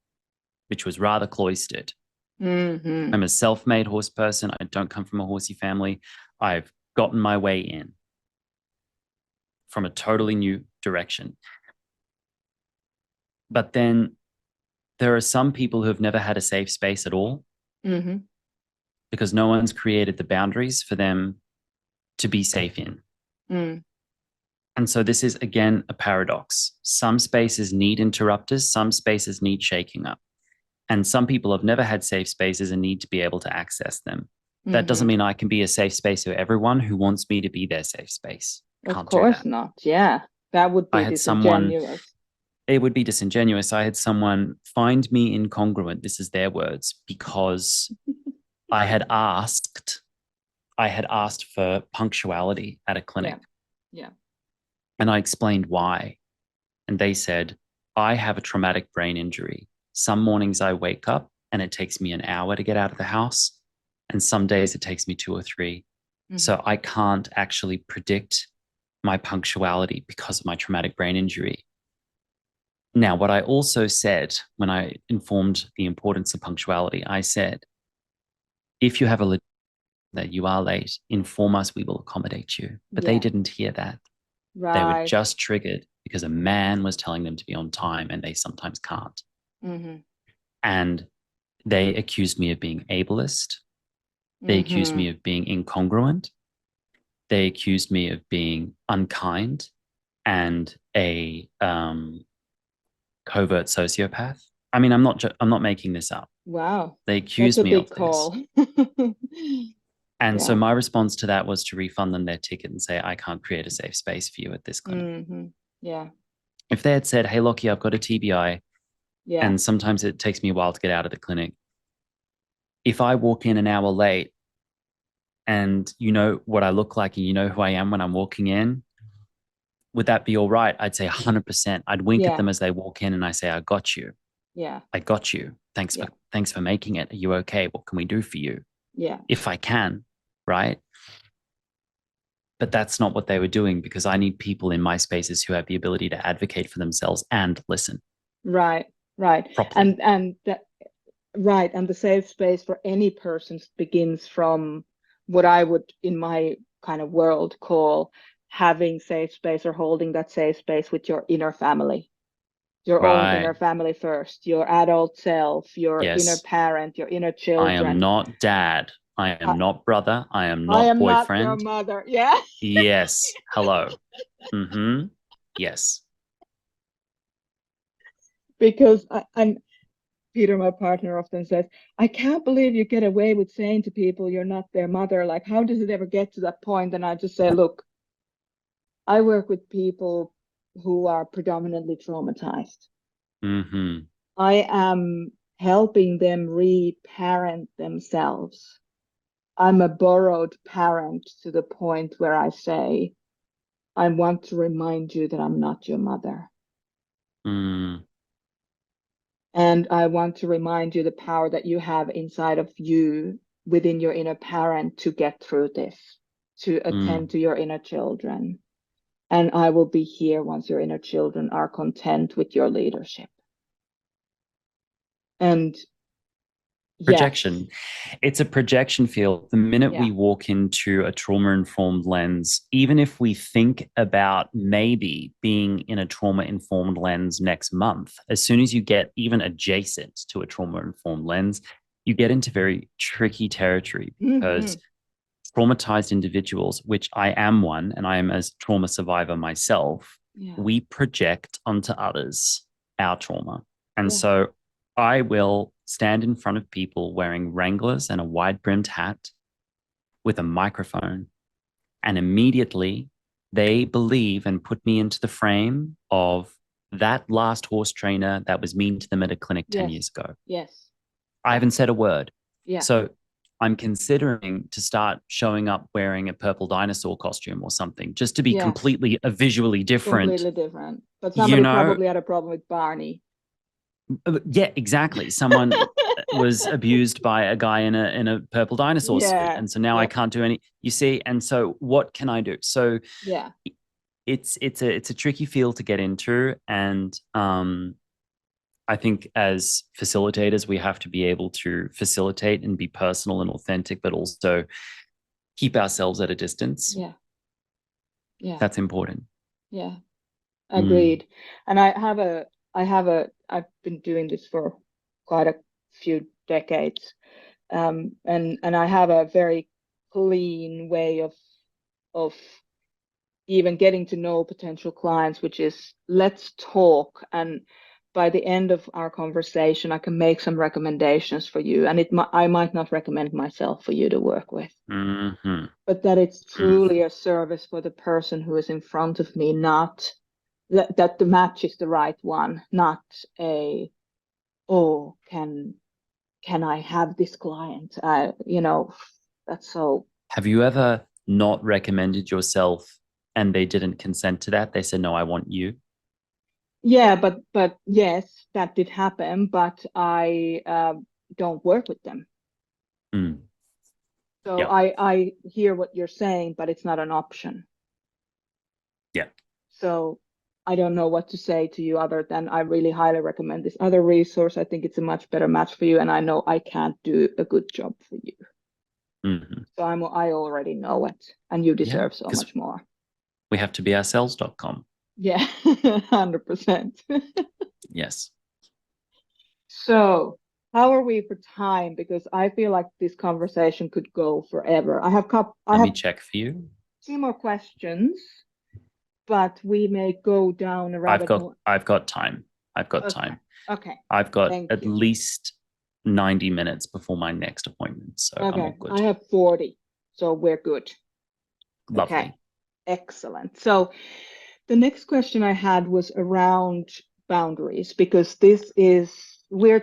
which was rather cloistered. I'm a self-made horse person. I don't come from a horsey family. I've gotten my way in from a totally new direction. But then there are some people who have never had a safe space at all because no one's created the boundaries for them to be safe in. And so this is, again, a paradox. Some spaces need interrupters. Some spaces need shaking up. And some people have never had safe spaces and need to be able to access them. That doesn't mean I can be a safe space for everyone who wants me to be their safe space. Of course not. Yeah. That would be disingenuous. It would be disingenuous. I had someone find me incongruent, this is their words, because I had asked for punctuality at a clinic. Yeah. And I explained why. And they said, I have a traumatic brain injury. Some mornings I wake up and it takes me an hour to get out of the house. And some days it takes me 2 or 3. So I can't actually predict my punctuality because of my traumatic brain injury. Now, what I also said when I informed the importance of punctuality, I said, if you have a that you are late, inform us, we will accommodate you. But they didn't hear that. They were just triggered because a man was telling them to be on time and they sometimes can't. And they accused me of being ableist. They accused me of being incongruent. They accused me of being unkind and a covert sociopath. I mean, I'm not making this up. Wow. They accused me of call. this. And so my response to that was to refund them their ticket and say, I can't create a safe space for you at this clinic. Yeah. If they had said, hey, Lockie, I've got a TBI, and sometimes it takes me a while to get out of the clinic. If I walk in an hour late and you know what I look like and you know who I am when I'm walking in, would that be all right? I'd say 100%. I'd wink at them as they walk in and I say, I got you. Yeah. I got you. Thanks for making it. Are you okay? What can we do for you? Yeah. If I can, right? But that's not what they were doing because I need people in my spaces who have the ability to advocate for themselves and listen. Right. Properly. And that right. And the safe space for any person begins from what I would, in my kind of world, call having safe space or holding that safe space with your inner family, your own inner family first, your adult self, your inner parent, your inner children. I am not dad. I am not brother. I am I not am boyfriend. not your mother. Yeah. Yes. Hello. Yes. Because I'm Peter, my partner, often says, I can't believe you get away with saying to people you're not their mother. Like, how does it ever get to that point? And I just say, look, I work with people who are predominantly traumatized. I am helping them reparent themselves. I'm a borrowed parent to the point where I say, I want to remind you that I'm not your mother. And I want to remind you the power that you have inside of you within your inner parent to get through this, to attend to your inner children. and I will be here once your inner children are content with your leadership. And yes, Projection. It's a projection field. The minute yeah, we walk into a trauma-informed lens, even if we think about maybe being in a trauma-informed lens next month, as soon as you get even adjacent to a trauma-informed lens, you get into very tricky territory because traumatized individuals, which I am one, and I am a trauma survivor myself, yeah, we project onto others our trauma. And yeah, so I will stand in front of people wearing Wranglers and a wide brimmed hat with a microphone. And immediately they believe and put me into the frame of that last horse trainer that was mean to them at a clinic 10 yes, years ago. yes, I yeah, haven't said a word. yeah, So I'm considering to start showing up wearing a purple dinosaur costume or something, just to be yeah, completely visually different. completely different. But You somebody know, probably had a problem with Barney. yeah, exactly. Someone was abused by a guy in a purple dinosaur suit, Yeah, and so now I yep, can't do any. You see, and so what can I do? So yeah, it's a tricky field to get into, and I think as facilitators, we have to be able to facilitate and be personal and authentic, but also keep ourselves at a distance. yeah, yeah, That's important. yeah. Mm. Agreed. And I've been doing this for quite a few decades. And I have a very clean way of even getting to know potential clients, which is let's talk. And by the end of our conversation, I can make some recommendations for you. And I might not recommend myself for you to work with, Mm-hmm. but that it's Mm. truly a service for the person who is in front of me, not that the match is the right one, not a, oh, can I have this client? That's so. Have you ever not recommended yourself and they didn't consent to that? They said, no, I want you. Yeah, but yes, that did happen, but I don't work with them. Mm. So Yeah. I hear what you're saying, but it's not an option. Yeah. So I don't know what to say to you other than I really highly recommend this other resource. I think it's a much better match for you, and I know I can't do a good job for you. Mm-hmm. So I already know it, and you Yeah. deserve so Because much more. we have to be ourselves.com. Yeah, 100%. Yes. So, how are we for time? Because I feel like this conversation could go forever. I Let me have check for you. two more questions, but we may go down a I've rabbit got hole. I've got time. I've got Okay. time. Okay. I've got Thank at you. least 90 minutes before my next appointment. So I'm Okay. all I good. have 40, so we're good. Okay. Lovely. Excellent. So, the next question I had was around boundaries because this is we're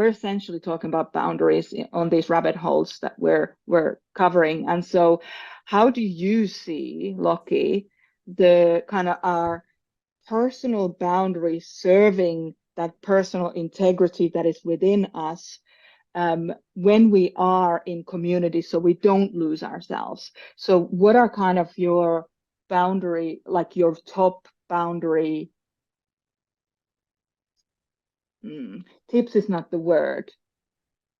essentially talking about boundaries on these rabbit holes that we're covering. And so how do you see, Lockie, the kind of our personal boundaries serving that personal integrity that is within us when we are in community so we don't lose ourselves? So what are kind of your boundary, like your top boundary tips is not the word,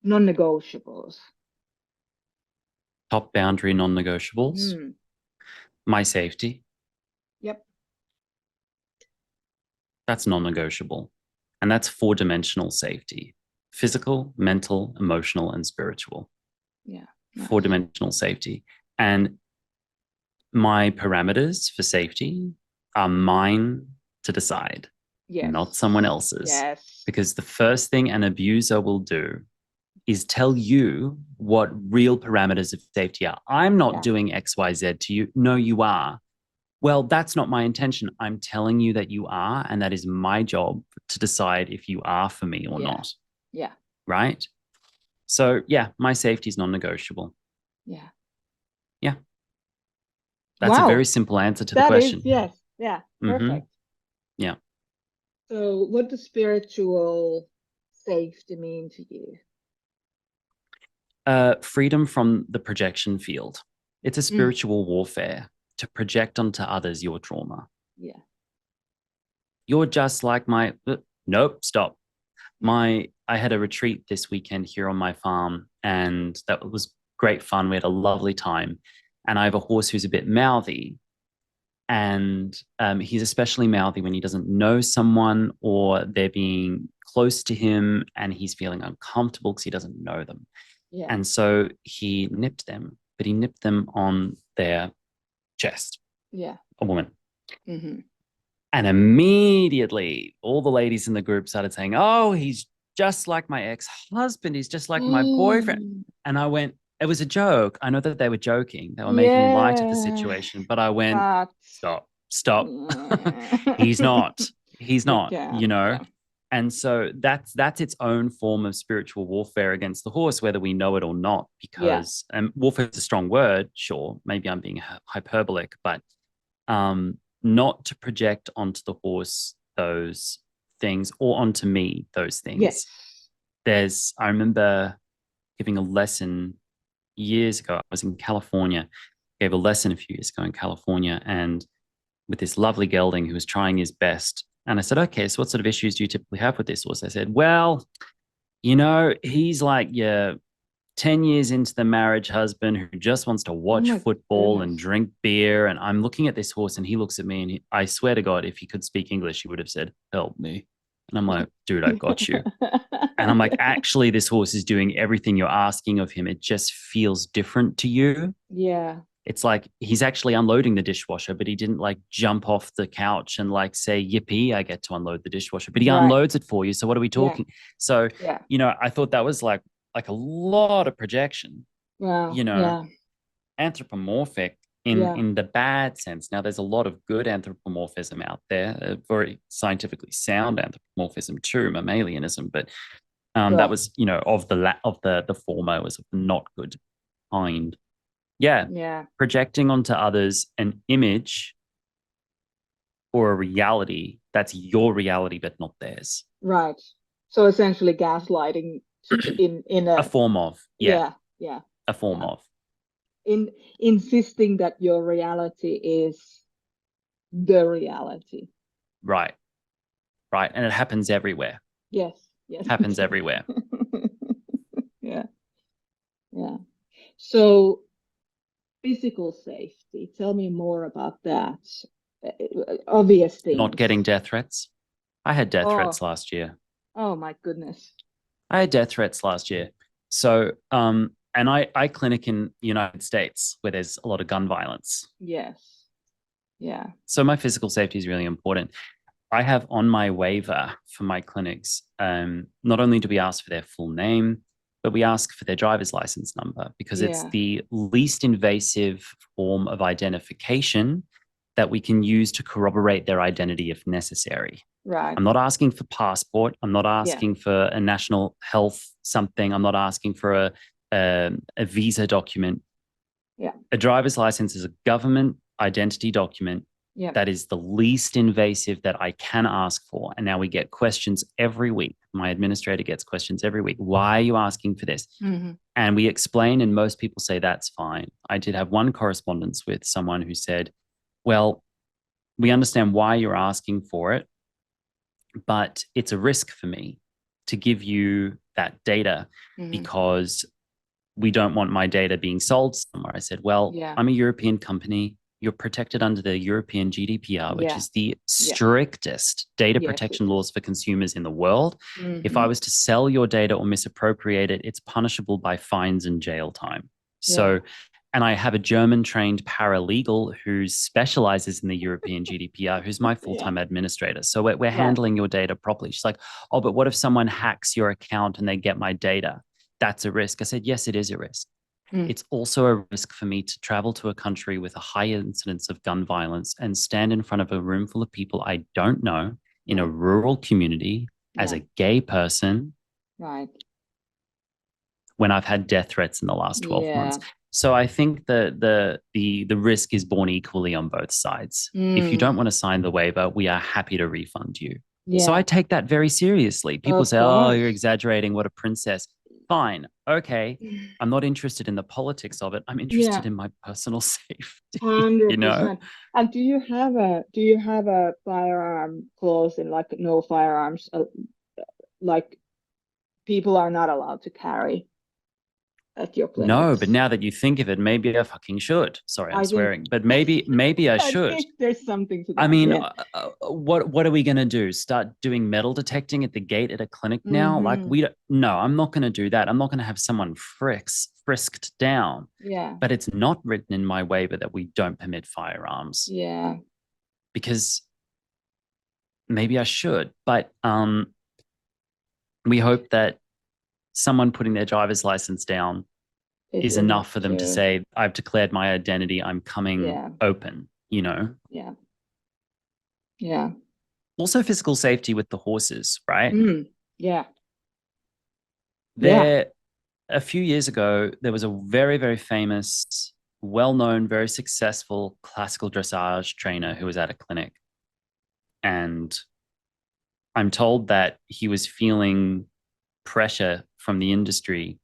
non-negotiables? Top boundary non-negotiables. Mm, My safety. yep. That's non-negotiable. And that's four-dimensional safety: physical, mental, emotional, and spiritual. Yeah. Nice. Four-dimensional safety. And my parameters for safety are mine to decide, not someone Yes. else's. Yes. Because the first thing an abuser will do is tell you what real parameters of safety are. I'm not Yeah. doing XYZ to you. No, you are. Well, that's not my intention. I'm telling you that you are, and that is my job to decide if you are for me or Yeah. not. Yeah. Right? So, yeah, my safety is non negotiable. Yeah. Yeah, that's a very Wow. simple answer to the That is, question. yes. Yeah. Mm-hmm. Perfect. Yeah. So what does spiritual safety mean to you? Freedom from the projection field. It's a Mm, spiritual warfare. to project onto others your trauma. Yeah. You're just like my, nope, stop. I had a retreat this weekend here on my farm, and that was great fun. We had a lovely time. And I have a horse who's a bit mouthy, and he's especially mouthy when he doesn't know someone or they're being close to him and he's feeling uncomfortable because he doesn't know them. Yeah. And so he nipped them, but he nipped them on their chest, Yeah. a woman. Mm-hmm. And immediately all the ladies in the group started saying, oh, he's just like my ex-husband. He's just like my boyfriend. And I went, it was a joke. I know that they were joking. They were making light of the Yeah. situation. But I went, But stop. yeah. He's not. He's not, Yeah. you know? Yeah. And so that's its own form of spiritual warfare against the horse, whether we know it or not, Yeah. because warfare is a strong word, sure. Maybe I'm being hyperbolic, but not to project onto the horse those things or onto me those Yes. things. I remember giving a lesson years ago. I was in California, gave a lesson a few years ago in California, and with this lovely gelding who was trying his best. And I said, okay, so what sort of issues do you typically have with this horse? I said, well, he's like your 10 years into the marriage husband who just wants to Oh watch my football and goodness. drink beer. And I'm looking at this horse and he looks at me and I swear to God, if he could speak English, he would have said, help me. And I'm like, dude, I got you. And I'm like, actually, this horse is doing everything you're asking of him. It just feels different to you. Yeah. It's like he's actually unloading the dishwasher, but he didn't like jump off the couch and like say, yippee, I get to unload the dishwasher, but he Right. unloads it for you. So what are we Yeah. talking? So, Yeah. I thought that was like a lot of projection, Wow. Yeah. anthropomorphic in Yeah. the bad sense. Now, there's a lot of good anthropomorphism out there, very scientifically sound anthropomorphism too, mammalianism, but that Right. was of the former was of the not good kind. Yeah, Yeah. projecting onto others an image or a reality that's your reality but not theirs. Right. So essentially gaslighting in A a form of, yeah, yeah, yeah, a form yeah. of. In insisting that your reality is the reality. Right, right. And it happens everywhere. Yes, yes. Happens everywhere. Yeah, yeah. So physical safety, tell me more about that. Obvious Not things. getting death threats. I had death threats Oh, last year. oh my goodness. I had death threats last year. So, and I clinic in the United States where there's a lot of gun violence. Yes. Yeah. So my physical safety is really important. I have on my waiver for my clinics, not only do we ask for their full name, but we ask for their driver's license number because it's Yeah. the least invasive form of identification that we can use to corroborate their identity if necessary. Right. I'm not asking for passport. I'm not Yeah. asking for a national health something. I'm not asking for a visa document. Yeah. A driver's license is a government identity document Yeah. that is the least invasive that I can ask for. And now we get questions every week. My administrator gets questions every week. Why are you asking for this? Mm-hmm. And we explain, and most people say that's fine. I did have one correspondence with someone who said, well, we understand why you're asking for it, but it's a risk for me to give you that data Mm-hmm. because we don't want my data being sold somewhere. I said, well, Yeah. I'm a European company. You're protected under the European GDPR, which Yeah. is the Yeah. strictest data Yes, it protection is. laws for consumers in the world. If I Mm-hmm. was to sell your data or misappropriate it, it's punishable by fines and jail time. Yeah. So, and I have a German trained paralegal who specializes in the European GDPR, who's my full Yeah. time administrator. So we're Right. handling your data properly. She's like, oh, but what if someone hacks your account and they get my data? That's a risk. I said, yes, it is a risk. Mm. It's also a risk for me to travel to a country with a high incidence of gun violence and stand in front of a room full of people I don't know in a Yeah. rural community as Yeah. a gay person Right. when I've had death threats in the last 12 months. Yeah. So I think the risk is borne equally on both sides. If you Mm. don't want to sign the waiver, we are happy to refund you. So I Yeah. take that very seriously. People Of say, "Oh, you're course. exaggerating. What a princess." fine. Okay. I'm not interested in the politics of it. I'm Yeah, interested in my personal safety, you know? 100%. And do you have a firearm clause in like no firearms? Like people are not allowed to carry at your No, but clinics. now that you think of it, maybe I fucking should. Sorry, I'm I think swearing, but maybe I I should. think there's something to I that. mean, Yeah. what are we gonna do? Start doing metal detecting at the gate at a clinic now? Like Mm-hmm. we don't. No, I'm not gonna do that. I'm not gonna have someone frisked down. Yeah. But it's not written in my waiver that we don't permit firearms Yeah. because maybe I should. But we hope that someone putting their driver's license down Is is enough enough for them to to, say, I've declared my identity, I'm coming yeah. open, you know? Yeah. Yeah. Also, physical safety with the horses, right? Mm. Yeah. Yeah. There, a few years ago, there was a very, very famous, well known, very successful classical dressage trainer who was at a clinic. And I'm told that he was feeling pressure from the industry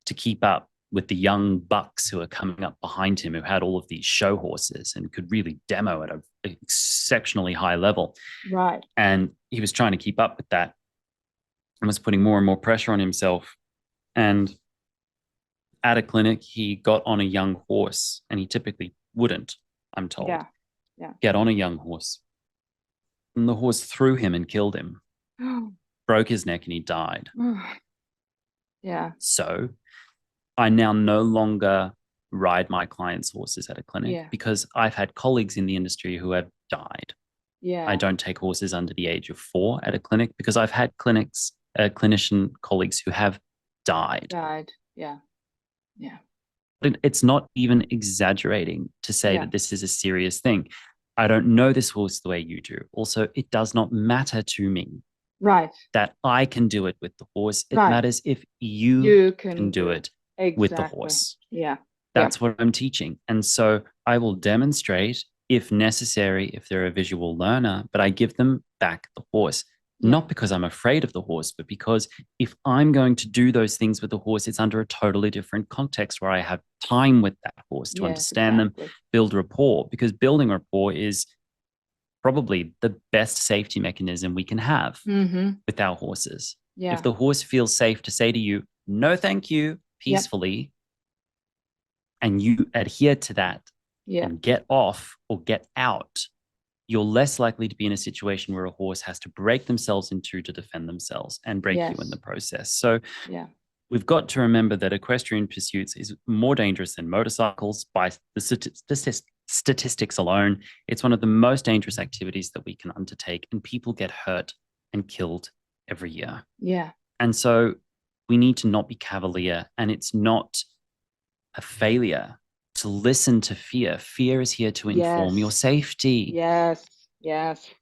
to keep up with the young bucks who are coming up behind him, who had all of these show horses and could really demo at an exceptionally high level. Right. And he was trying to keep up with that and was putting more and more pressure on himself. And at a clinic, he got on a young horse, and he typically wouldn't, I'm told, Yeah. Yeah. get on a young horse. And the horse threw him and killed him, broke his neck, and he died. Yeah. So I now no longer ride my clients' horses at a clinic Yeah. because I've had colleagues in the industry who have died. I Yeah. don't take horses under the age of 4 at a clinic because I've had clinician colleagues who have died. Died. Yeah. Yeah. It's not even exaggerating to say Yeah. that this is a serious thing. I don't know this horse the way you do. Also, it does not matter to me Right. that I can do it with the horse. It Right. matters if you You can can do do. it with the Exactly. horse. Yeah. Yeah. That's what I'm teaching. And so I will demonstrate if necessary, if they're a visual learner, but I give them back the horse, Yeah. not because I'm afraid of the horse, but because if I'm going to do those things with the horse, it's under a totally different context where I have time with that horse to Yes, understand them, exactly. build rapport, because building rapport is probably the best safety mechanism we can have Mm-hmm. with our horses. If Yeah. the horse feels safe to say to you, no, thank you, Yep. peacefully, and you adhere to that Yeah. and get off or get out, you're less likely to be in a situation where a horse has to break themselves in two to defend themselves and break you in the Yes. process. So Yeah. we've got to remember that equestrian pursuits is more dangerous than motorcycles by the statistics alone. It's one of the most dangerous activities that we can undertake, and people get hurt and killed every year. Yeah. And so we need to not be cavalier, and it's not a failure to listen to fear. Fear is here to inform your Yes. safety. Yes. Yes.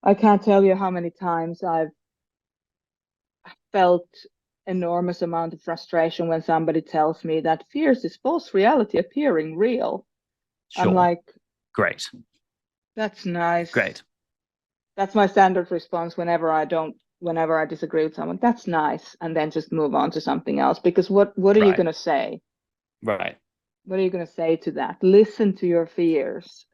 I can't tell you how many times I've felt enormous amount of frustration when somebody tells me that fears is false reality appearing real. I'm Sure. like, Great. that's nice. Great. That's my standard response whenever I disagree with someone. That's nice. And then just move on to something else. Because what are you Right. gonna say? Right. What are you gonna say to that? Listen to your fears.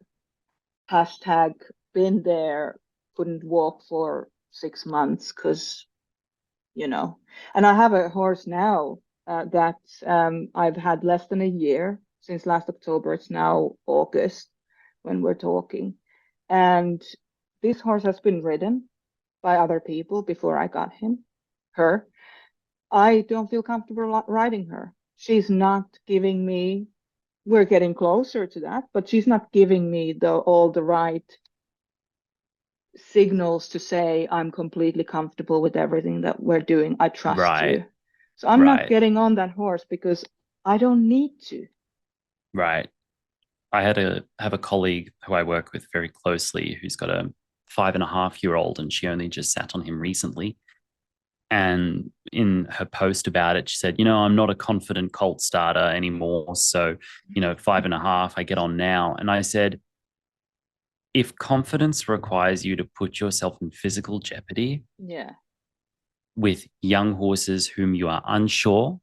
Hashtag been there, couldn't walk for 6 months because you know. And I have a horse now that I've had less than a year since last October. It's now August when we're talking. And this horse has been ridden by other people before I got her. I don't feel comfortable riding her. She's not giving me, we're getting closer to that, but she's not giving me all the right signals to say I'm completely comfortable with everything that we're doing. I trust Right. you. So I'm not Right. getting on that horse because I don't need to. Right. I have a colleague who I work with very closely who's got a 5.5-year-old, and she only just sat on him recently. And in her post about it, she said, I'm not a confident colt starter anymore. So, 5.5, I get on now. And I said, if confidence requires you to put yourself in physical jeopardy, Yeah. with young horses whom you are unsure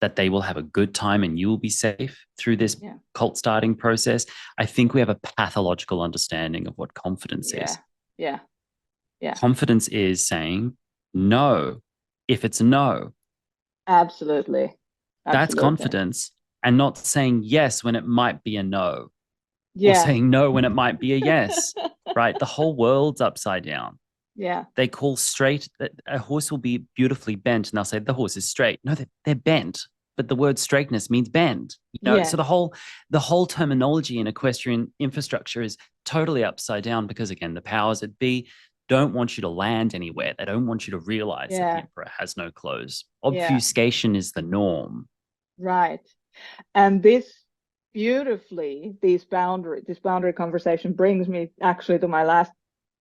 that they will have a good time and you will be safe through this Yeah. cult starting process. I think we have a pathological understanding of what confidence Yeah. is. Yeah. Yeah. Confidence is saying no if it's no. Absolutely. That's Absolutely. confidence, and not saying yes when it might be a no, or Yeah. saying no when it might be a yes, right? The whole world's upside down. Yeah. They call straight, a horse will be beautifully bent and they'll say the horse is straight. No, they're bent, but the word straightness means bend. So Yes. the whole terminology in equestrian infrastructure is totally upside down because, again, the powers that be don't want you to land anywhere. They don't want you to realize that the Yeah. emperor has no clothes. Yeah. Obfuscation is the norm. Right. And this boundary conversation brings me actually to my last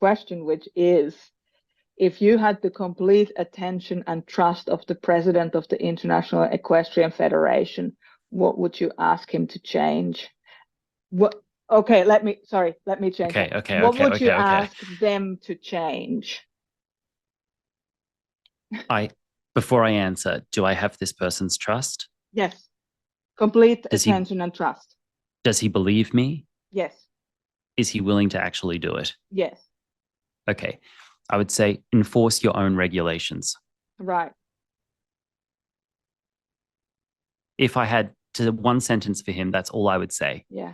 question, which is, if you had the complete attention and trust of the president of the International Equestrian Federation, what would you ask him to change? What? Okay, let me change Okay, that. okay, What okay, would you okay, okay. ask them to change? I Before I answer, do I have this person's trust? Yes, complete Does he attention and trust. does he believe me? Yes, Is he willing to actually do it? yes, Okay. I would say enforce your own regulations. right. If I had to one sentence for him, that's all I would say. Yeah, yeah,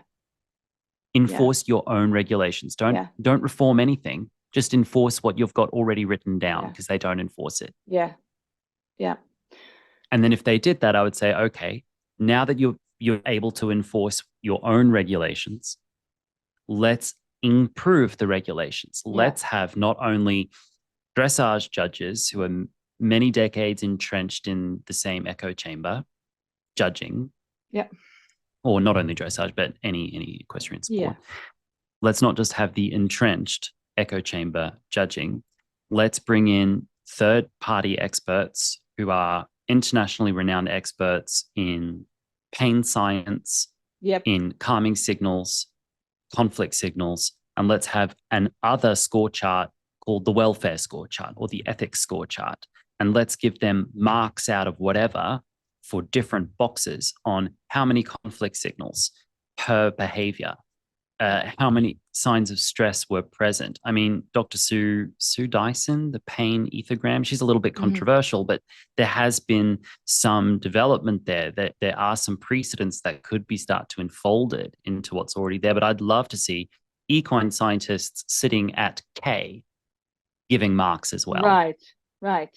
Enforce your own regulations. Don't yeah, don't reform anything. Just enforce what you've got already written down yeah, because they don't enforce it. yeah, yeah, And then if they did that, I would say, okay, now that you're able to enforce your own regulations, let's improve the regulations. yeah, Let's have not only dressage judges who are many decades entrenched in the same echo chamber judging, yeah, or not only dressage, but any equestrian yeah, sport. Let's not just have the entrenched echo chamber judging. Let's bring in third party experts who are internationally renowned experts in pain science, yep, in calming signals, conflict signals, and let's have an other score chart called the welfare score chart or the ethics score chart. And let's give them marks out of whatever for different boxes on how many conflict signals per behavior, yeah, how many signs of stress were present. I mean, Dr. Sue Dyson, the pain ethogram, she's a little bit mhm, controversial, but there has been some development there. That there are some precedents that could be start to unfold it into what's already there. But I'd love to see equine scientists sitting at K giving marks as well. right, right,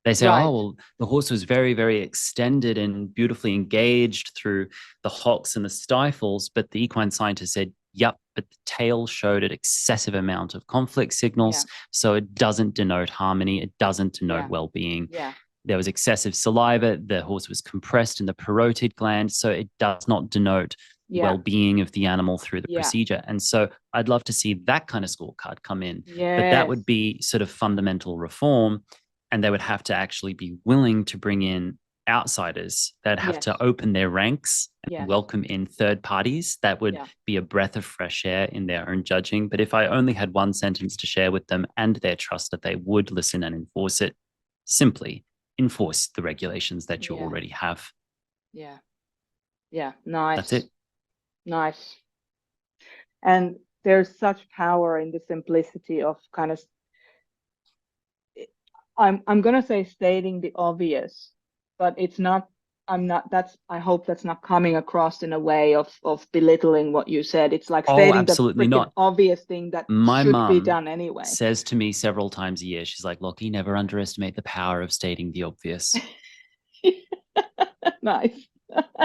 They say, oh, right, well, the horse was very, very extended and beautifully engaged through the hocks and the stifles. But the equine scientist said, yep, but the tail showed an excessive amount of conflict yeah, signals. So it doesn't denote harmony. It doesn't denote yeah, well being. yeah, There was excessive saliva. The horse was compressed in the parotid gland. So it does not denote yeah, well being of the animal through the yeah, procedure. And so I'd love to see that kind of scorecard come in. But that yes, would be sort of fundamental reform, and they would have to actually be willing to bring in outsiders. They'd have yes, to open their ranks and yes, welcome in third parties. That would yeah, be a breath of fresh air in their own judging. But if I only had one sentence to share with them and their trust that they would listen and enforce it, simply enforce the regulations that you yeah, already have. yeah, yeah, That's nice, it. nice. And there's such power in the simplicity of kind of, I'm gonna say stating the obvious, but it's not. I'm not. That's. I hope that's not coming across in a way of belittling what you said. It's like Oh, stating the absolutely freaking not. obvious thing that My should be mum done anyway. says to me several times a year, she's like, Lockie, never underestimate the power of stating the obvious. Nice.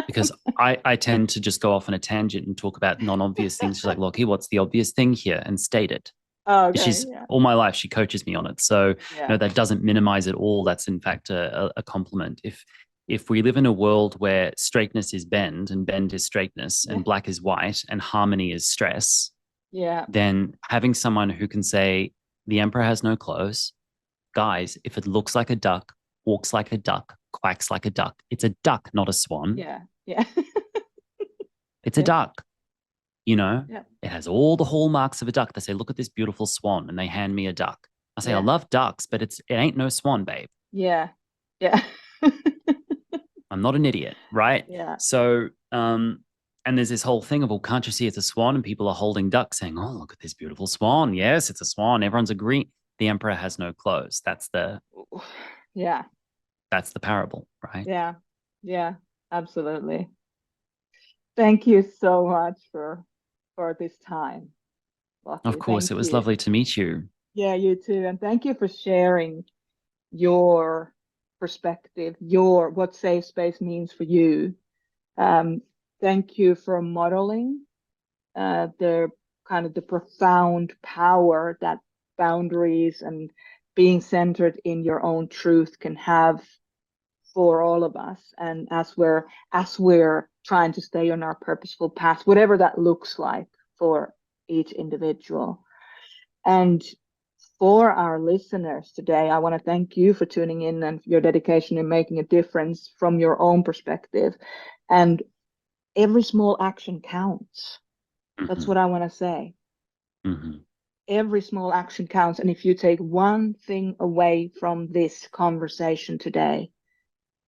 Because I tend to just go off on a tangent and talk about non-obvious things. She's like, Lockie, what's the obvious thing here? And state it. Oh, okay. She's Yeah. all my life, she coaches me on it. So, Yeah. that doesn't minimize it all. That's in fact a compliment. If we live in a world where straightness is bend and bend is straightness Yeah. and black is white and harmony is stress, Yeah. then having someone who can say, the emperor has no clothes, guys, if it looks like a duck, walks like a duck, quacks like a duck, it's a duck, not a swan. Yeah. Yeah. It's a Yeah. duck. you know, Yeah. it has all the hallmarks of a duck. They say, look at this beautiful swan, and they hand me a duck. I say, I Yeah. love ducks, but it ain't no swan, babe. Yeah. Yeah. I'm not an idiot, right? Yeah. So, and there's this whole thing of, well, can't you see it's a swan? And people are holding ducks saying, oh, look at this beautiful swan. Yes, it's a swan. Everyone's agreeing. The emperor has no clothes. Yeah. That's the parable, right? Yeah. Yeah. Absolutely. Thank you so much for this time, Of Lockie. course, Thank it was you. lovely to meet you. Yeah, you too. And thank you for sharing your perspective, your what safe space means for you. Um, Thank you for modeling the kind of the profound power that boundaries and being centered in your own truth can have for all of us. And as we're trying to stay on our purposeful path, whatever that looks like for each individual. And for our listeners today, I want to thank you for tuning in and your dedication in making a difference from your own perspective. And every small action counts. That's Mm-hmm. what I want to say. Mm-hmm. Every small action counts. And if you take one thing away from this conversation today,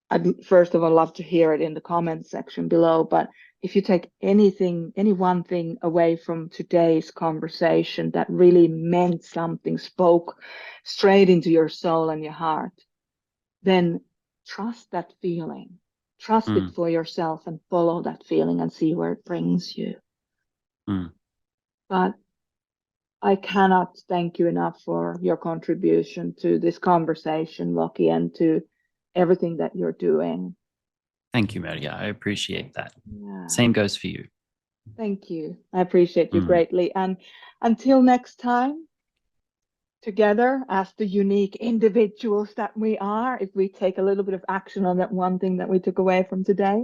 I'd first of all love to hear it in the comments section below. But if you take anything, any one thing away from today's conversation that really meant something, spoke straight into your soul and your heart, then trust that feeling. Trust it Mm, for yourself and follow that feeling and see where it brings you. mm. But I cannot thank you enough for your contribution to this conversation, Lockie, and to everything that you're doing. Thank you, Maria. I appreciate that. Yeah. Same goes for you. Thank you. I appreciate you Mm, greatly. And until next time, together as the unique individuals that we are, if we take a little bit of action on that one thing that we took away from today,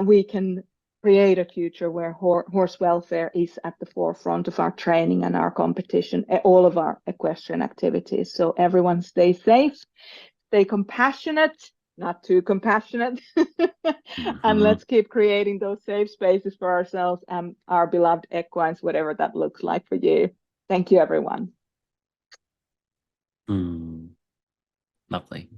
we can create a future where horse welfare is at the forefront of our training and our competition, all of our equestrian activities. So everyone stay safe, stay compassionate, not too compassionate, and mhm, let's keep creating those safe spaces for ourselves and our beloved equines, whatever that looks like for you. Thank you, everyone. mm. Lovely.